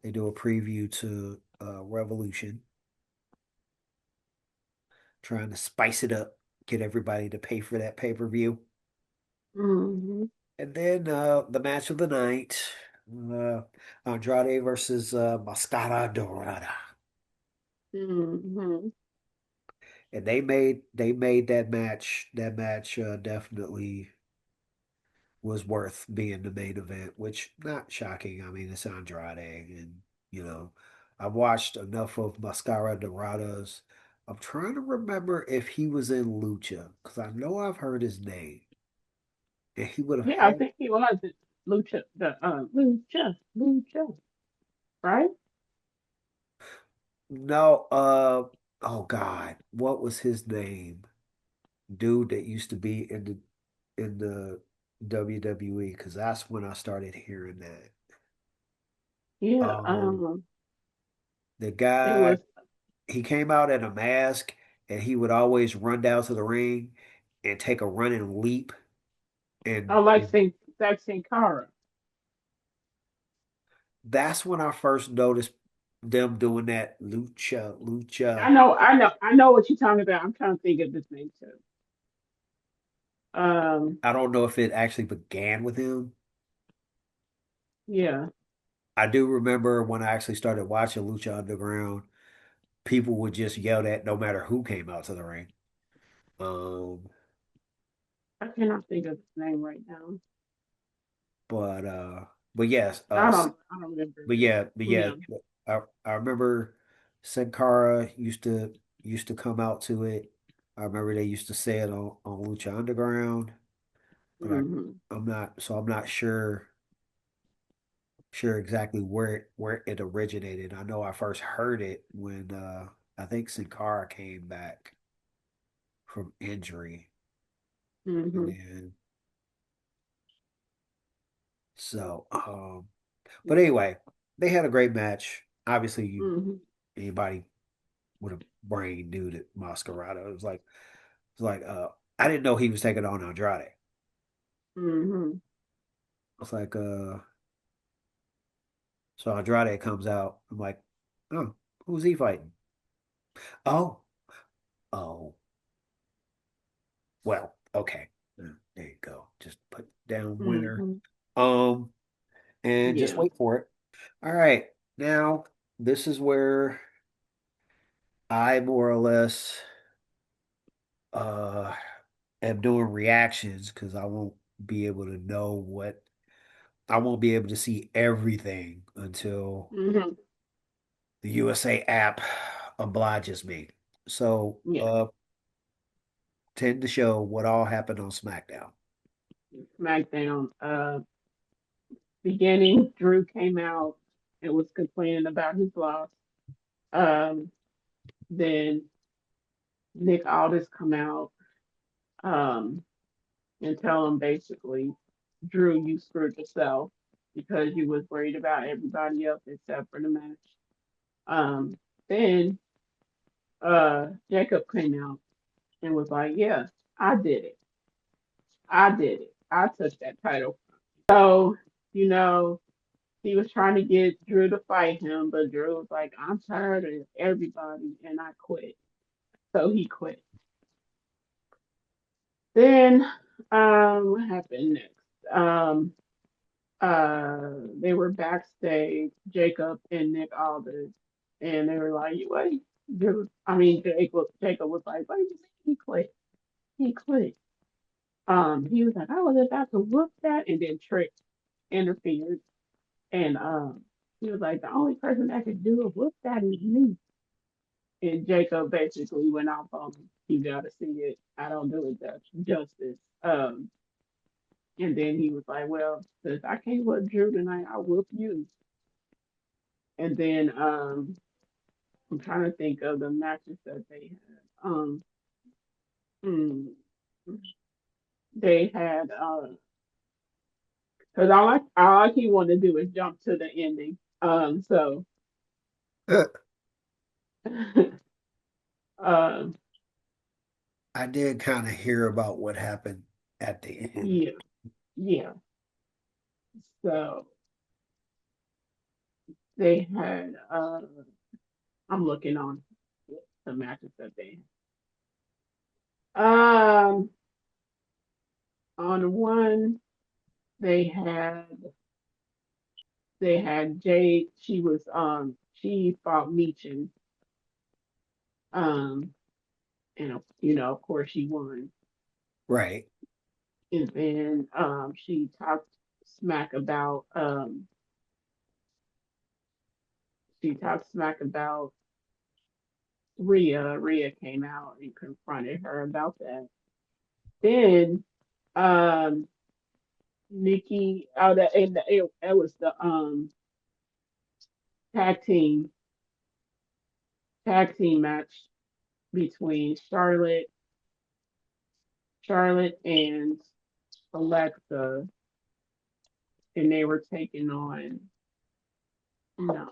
they do a preview to Revolution, trying to spice it up, get everybody to pay for that pay-per-view. Hmm. And then the match of the night, uh, Andrade versus Mascara Dorada. Hmm. And they made that match definitely was worth being the main event, which not shocking. I mean, it's Andrade, and you know, I've watched enough of Mascara Doradas. I'm trying to remember if he was in Lucha because I know I've heard his name, and he would have Yeah, I had think he was it. Lucha, right? no. Oh God, what was his name? Dude that used to be in the WWE because that's when I started hearing that. Yeah. Um, the It guy was. he came out in a mask and he would always run down to the ring and take a running leap I and, like and Sin Cara. that's when I first noticed them doing that lucha. I know what you're talking about. I'm trying to think of this name too. Um. I don't know if it actually began with him. Yeah. I do remember when I actually started watching Lucha Underground, people would just yell that no matter who came out to the ring. Um, I cannot think of his name right now. but uh, but yes, I don't remember but yeah, him. I remember Sin Cara used to come out to it. I remember they used to say it on Lucha Underground, but Hmm. I'm not sure exactly where it originated. I know I first heard it when I think Sin Cara came back from injury, and Hmm. then so but anyway, they had a great match. Obviously, Hmm. anybody with a brain knew that Mascarado. It's like I didn't know he was taking on Andrade. Hmm. It's like so Andrade comes out. I'm like, oh, who's he fighting? Oh, oh, well, okay. There you go. Just put down winner. Hmm. Um, and just Yeah. wait for it. All right. Now, this is where I more or less uh am doing reactions because I won't be able to know what I won't be able to see everything until Hmm. the USA app obliges me. So, Yeah. tend to show what all happened on SmackDown. SmackDown. Beginning, Drew came out and was complaining about his loss. Um, then Nick Aldis come out um, and tell him basically, Drew, you screwed yourself because you was worried about everybody else except for the match. Um, then Jacob came out and was like, yeah, I did it. I did it. I took that title. So, you know, he was trying to get Drew to fight him, but Drew was like, I'm tired of everybody and I quit. So he quit. Then what happened next? They were backstage, Jacob and Nick Aldis, and they were like, "Wait, Drew." I mean, Jacob was like, "Wait, he quit. He quit." He was like, "I was about to whoop that," and then Trick interfered, and he was like, "The only person that could do a whoop that is me." And Jacob basically went off on him. You gotta see it. I don't do it justice. And then he was like, "Well, since I can't whoop Drew tonight, I'll whoop you." And then I'm trying to think of the matches that they had. Hmm, they had because all he wanted to do is jump to the ending. So um, I did kind of hear about what happened at the end. yeah, yeah. So they had I'm looking on the matches that they had. On one they had Jade. She fought Meechin. Um, and of course she won. Right. And then she talked smack about Rhea. Rhea came out and confronted her about that. Then um Nikki out of and it was the tag team match between Charlotte and Alexa, and they were taking on no,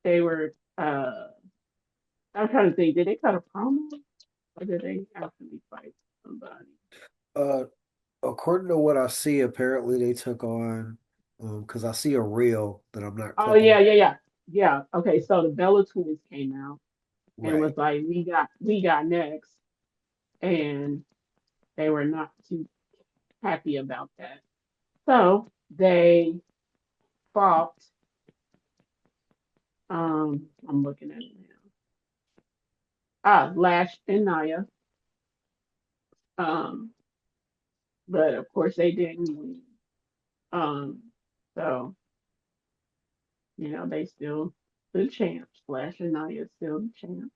they were I'm trying to think, did they cut a promo or did they actually fight somebody? Uh, According to what I see, apparently they took on, because I see a reel that I'm not Oh clicking. yeah, yeah, yeah. Yeah. Okay, so the Bella twins came out and Right. was like, we got next, and they were not too happy about that. So they fought I'm looking at it now. Lash and Naya. Um, but of course they didn't win. Um, so they still the champs. Lash and Naya is still the champs.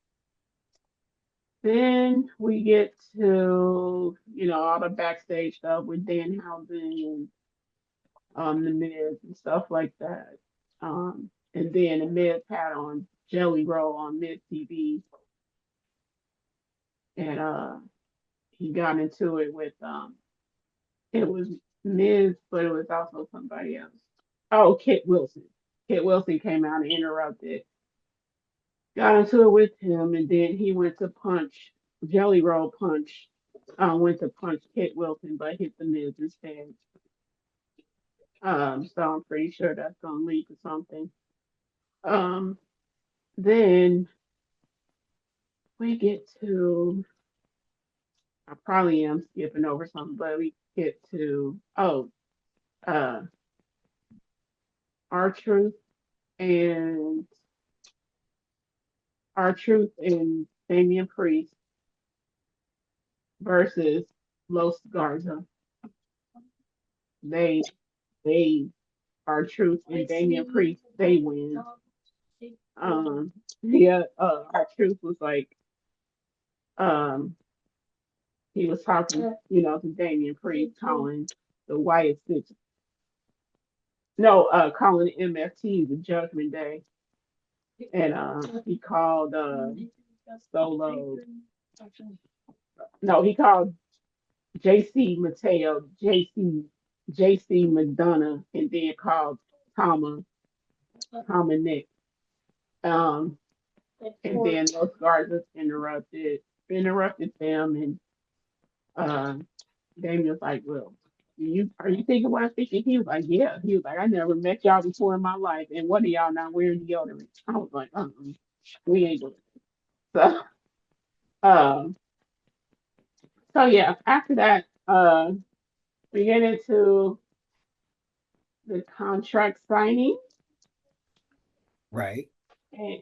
Then we get to, all the backstage stuff with Dan Housen and the Miz and stuff like that. And then the Miz had on Jelly Roll on Miz TV, and he got into it with it was Miz, but it was also somebody else. Oh, Kit Wilson. Kit Wilson came out and interrupted, got into it with him, and then he went to punch Jelly Roll went to punch Kit Wilson, but hit the Miz instead. So I'm pretty sure that's gonna lead to something. Um, then we get to I probably am skipping over something, but we get to uh our truth and our truth and Damian Priest versus Los Garza. They they are Truth and Damian Priest. They win. Yeah, our Truth was like, um, he was talking, to Damian Priest, calling the Wyatt Six. No, calling MFT the Judgment Day, and he called Solo. No, he called JC Mateo, JC McDonough, and then called Tama Nick. Um, and then those guards just interrupted them, and uh, Damien was like, "Well, are you thinking what I'm thinking?" He was like, "Yeah." He was like, "I never met y'all before in my life, and one of y'all not wearing deodorant." I was like, we ain't doing it." So, um, so yeah. After that, we get into the contract signing, Right. and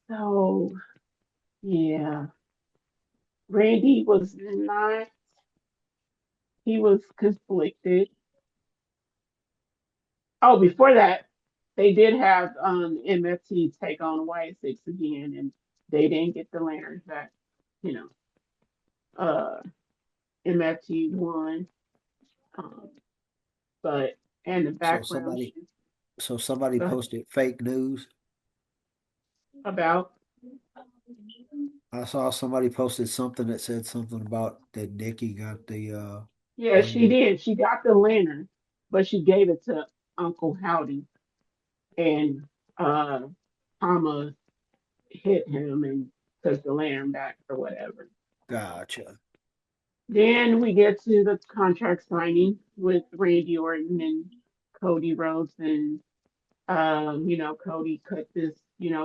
so yeah, Randy was not. He was conflicted. Oh, before that, they did have MFT take on White Six again, and they didn't get the lanterns back. You know, uh, MFT won, um, but and the So background somebody so somebody uh, posted fake news. about I saw somebody posted something that said something about that Nikki got yeah, the she did. She got the lantern, but she gave it to Uncle Howdy, and uh, Palmer hit him and took the lantern back or whatever. gotcha. Then we get to the contract signing with Randy Orton and Cody Rhodes, and Cody cut this,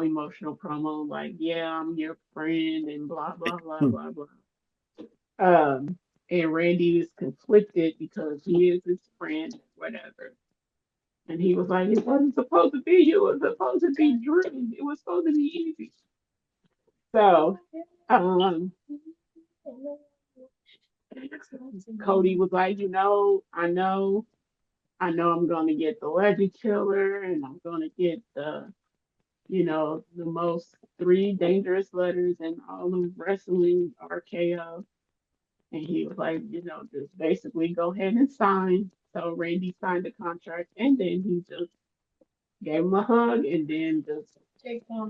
emotional promo like, "Yeah, I'm your friend," and blah blah blah Hmm. blah blah. And Randy is conflicted because he is his friend, whatever. And he was like, "It wasn't supposed to be you. It was supposed to be Drew. It was supposed to be easy." So, um, Cody was like, I know I'm gonna get the Legend Killer, and I'm gonna get the most three dangerous letters in all of wrestling RKO. And he was like, just basically go ahead and sign. So Randy signed the contract, and then he just gave him a hug, and then just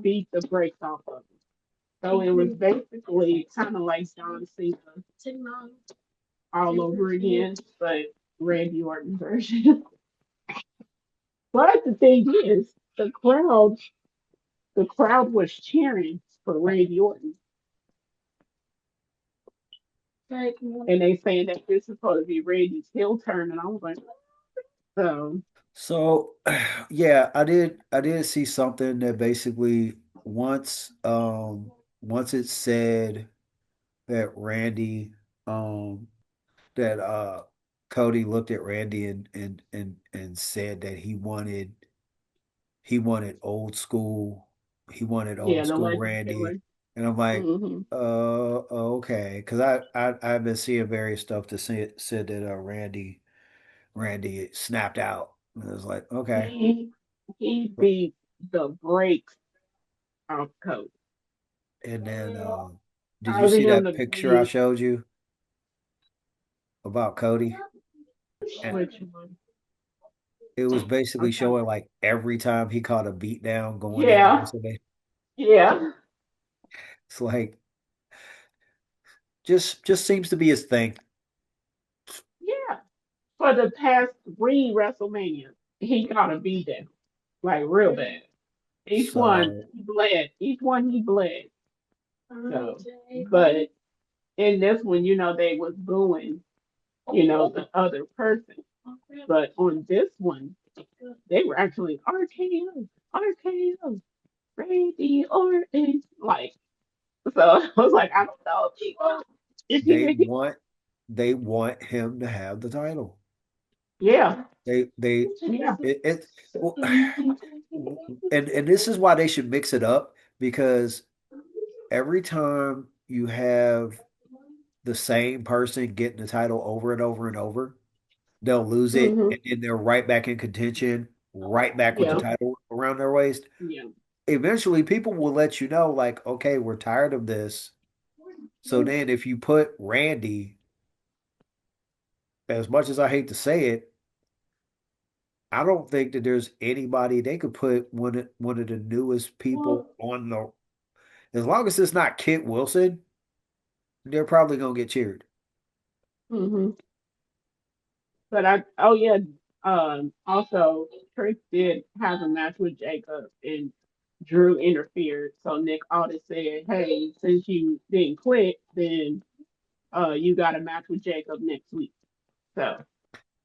beat the brakes off of him. So it was basically kind of like John Cena all over again, but Randy Orton version. But the thing is, the crowd was cheering for Randy Orton, and they saying that this is supposed to be Randy's heel turn, and I was like, so So yeah, I did see something that basically once it said that um that Cody looked at Randy and said that he wanted old school he wanted yeah, old the school Legend Randy. Killer. And I'm like, Hmm. okay, because I've been seeing various stuff that said that Randy snapped out. And I was like, okay. He beat the brakes off Cody, And then did you causing see him that to picture I bleed. showed you about Cody? And Which one? it was basically I'm trying. showing like every time he caught a beat down going into Yeah, WrestleMania. yeah, It's like just seems to be his thing. yeah. For the past three WrestleMania, he got to be there, like real bad. Each one So he bled. Each one he bled. So, but in this one, they was booing, the other person. But on this one, they were actually RKO, RKO, Randy Orton. Like, so I was like, I don't know if they he, want they want him to have the title. yeah, They yeah, it well, and this is why they should mix it up because every time you have the same person getting the title over and over and over. They'll lose it Hmm. and then they're right back in contention, right back with the Yeah. title around their waist. Yeah. Eventually, people will let you know, like, okay, we're tired of this. So then, if you put Randy, as much as I hate to say it, I don't think that there's anybody they could put one of the newest people on the. As long as it's not Kit Wilson, they're probably gonna get cheered. Hmm. But oh yeah, also Trick did have a match with Jacob and Drew interfered. So Nick Aldis said, "Hey, since you didn't quit, then you got a match with Jacob next week." So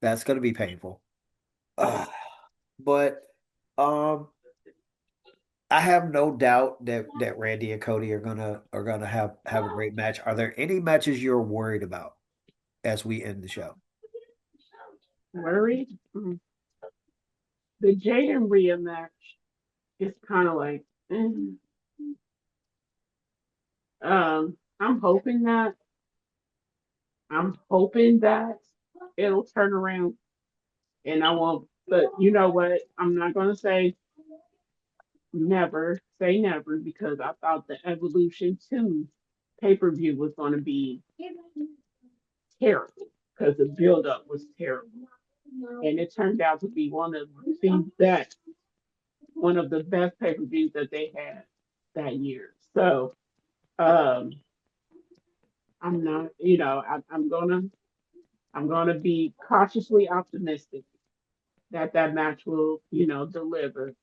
That's gonna be painful. yeah, But um, I have no doubt that Randy and Cody are gonna have a great match. Are there any matches you're worried about as we end the show? worried. The Jaden Rhea match is kind of like, eh. I'm hoping that it'll turn around and I won't. But you know what? I'm not gonna say never because I thought the Evolution 2 pay per view was going to be terrible because the build up was terrible. And it turned out to be one of the best pay per views that they had that year. So um, I'm not, I'm gonna be cautiously optimistic that that match will, deliver.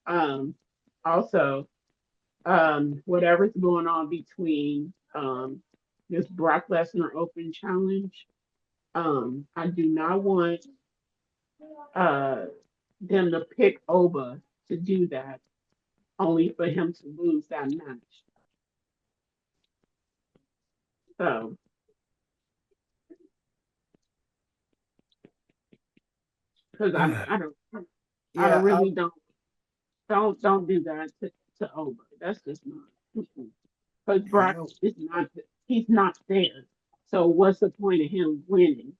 Also, whatever's going on between this Brock Lesnar Open Challenge. I do not want uh, them to pick Oba to do that, only for him to lose that match. So, because I Yeah, don't really don't do that to Oba. That's just not. Because Brock yeah, is not, he's not there. So what's the point of him winning?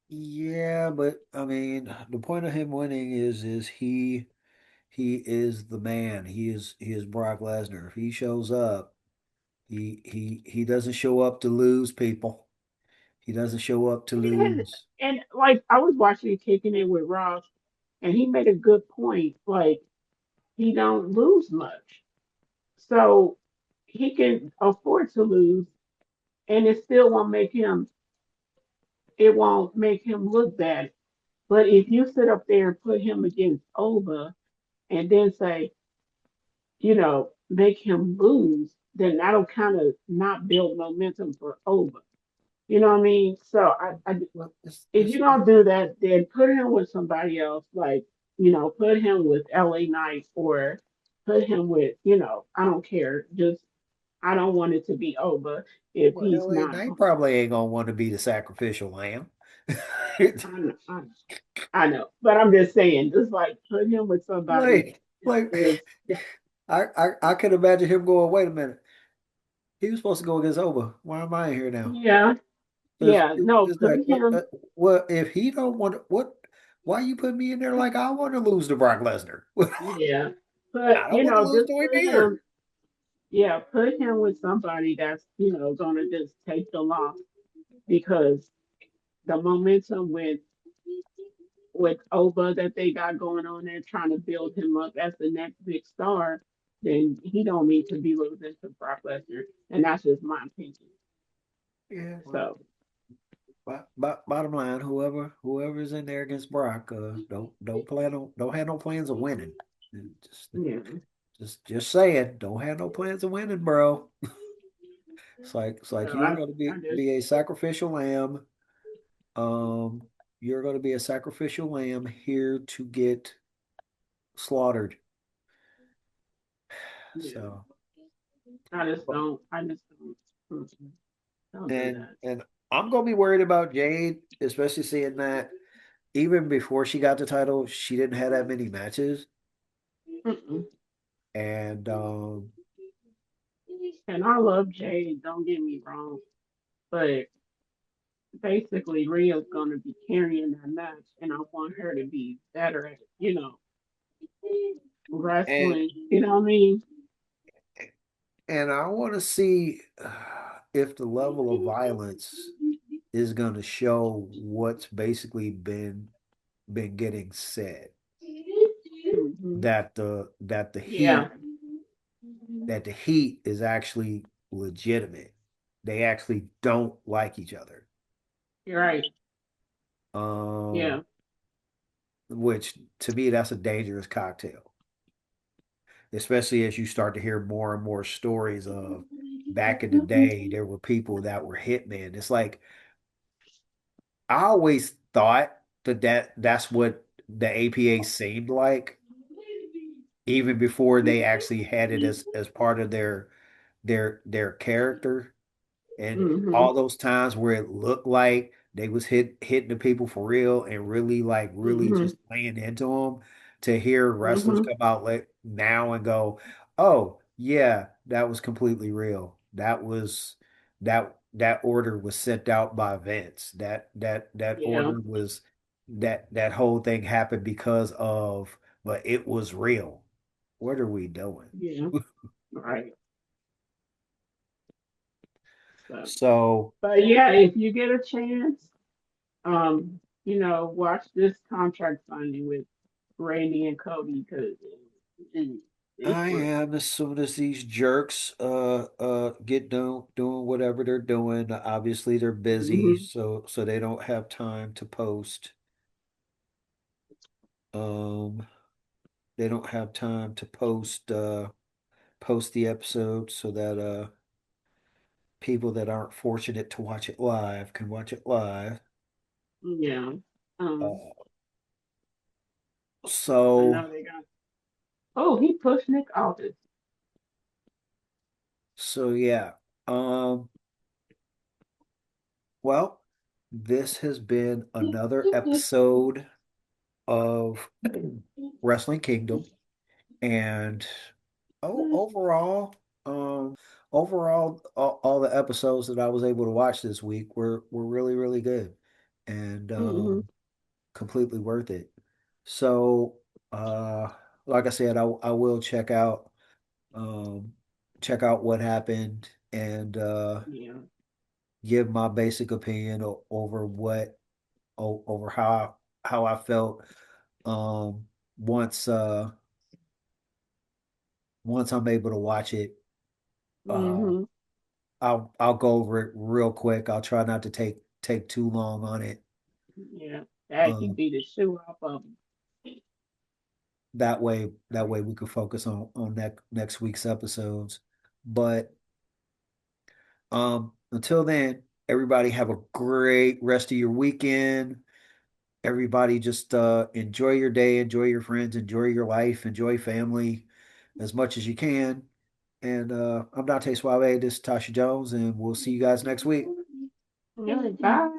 yeah, but I mean, the point of him winning is he is the man. He is Brock Lesnar. If he shows up, he doesn't show up to lose people. He doesn't show up to And, lose. and like I was watching Kicking It with Ross, and he made a good point. Like he don't lose much, so he can afford to lose, and it won't make him look bad. But if you sit up there and put him against Oba, and then say, make him lose, then that'll kind of not build momentum for Oba. You know what I mean? So Well, if you're gonna do that, then put him with somebody else, like put him with LA Knight or put him with, I don't care. Just I don't want it to be over if well, he's LA not Knight going. probably ain't gonna want to be the sacrificial lamb. I know, I know, but I'm just saying, just like put him with somebody Like, that like is, I could imagine him going, wait a minute. He was supposed to go against Oba. Why am I here now? yeah, Because yeah, no, it's put like, him, well, if he don't want what, why you put me in there like I want to lose to Brock Lesnar? yeah, but I don't want to lose just to him put either. him, yeah, put him with somebody that's gonna just take the loss because the momentum with Oba that they got going on there, trying to build him up as the next big star, then he don't need to be losing to Brock Lesnar, and that's just my opinion. Yeah, well, So bottom line, whoever's in there against Brock, don't have no plans of winning. Just yeah, just saying, don't have no plans of winning, bro. It's like so you're gonna I just be a sacrificial lamb. Um, you're gonna be a sacrificial lamb here to get slaughtered. yeah, So, I just don't do and that. and I'm gonna be worried about Jade, especially seeing that even before she got the title, she didn't have that many matches. Mm-mm. And And I love Jade, don't get me wrong. But basically, Rhea's going to be carrying that match, and I want her to be better at, And wrestling. You know what I mean? and I want to see if the level of violence is going to show what's basically been getting said, Hmm. that the Yeah, heat is actually legitimate. They actually don't like each other. you're right. Um, Yeah. which to me that's a dangerous cocktail, especially as you start to hear more and more stories of back in the day there were people that were hitmen. It's like I always thought that's what the APA seemed like, even before they actually had it as part of their character. And Hmm. all those times where it looked like they was hitting the people for real and really like really Hmm. just laying into them, to hear wrestlers Hmm. come out like now and go, "Oh yeah, that was completely real. That order was sent out by Vince. That Yeah. order was that whole thing happened because of, but it was real. What are we doing?" Yeah. Right. So, So but yeah, if you get a chance, watch this contract signing with Randy and Cody because it's I real. am, as soon as these jerks get done doing whatever they're doing. Obviously they're busy, Hmm. so they don't have time to post. Um they don't have time to post the episode so that people that aren't fortunate to watch it live can watch it live. Yeah. Um, Uh, I so know they got. Oh, he pushed Nick Aldis. so yeah. Um well, this has been another episode of Wrestling Kingdom. And overall, all the episodes that I was able to watch this week were really, really good and Hmm. completely worth it. So, uh, like I said, I will um, check out what happened and Yeah. give my basic opinion over over how I felt um, once once I'm able to watch it. Uh, Hmm. I'll go over it real quick. I'll try not to take too long on it. Yeah. That he Um, beat the shoe off of him. that way we can focus on next week's episodes. But until then, everybody have a great rest of your weekend. Everybody just enjoy your day, enjoy your friends, enjoy your life, enjoy family as much as you can. And I'm Dante Suave. This is Tasha Jones, and we'll see you guys next week. Yeah, bye.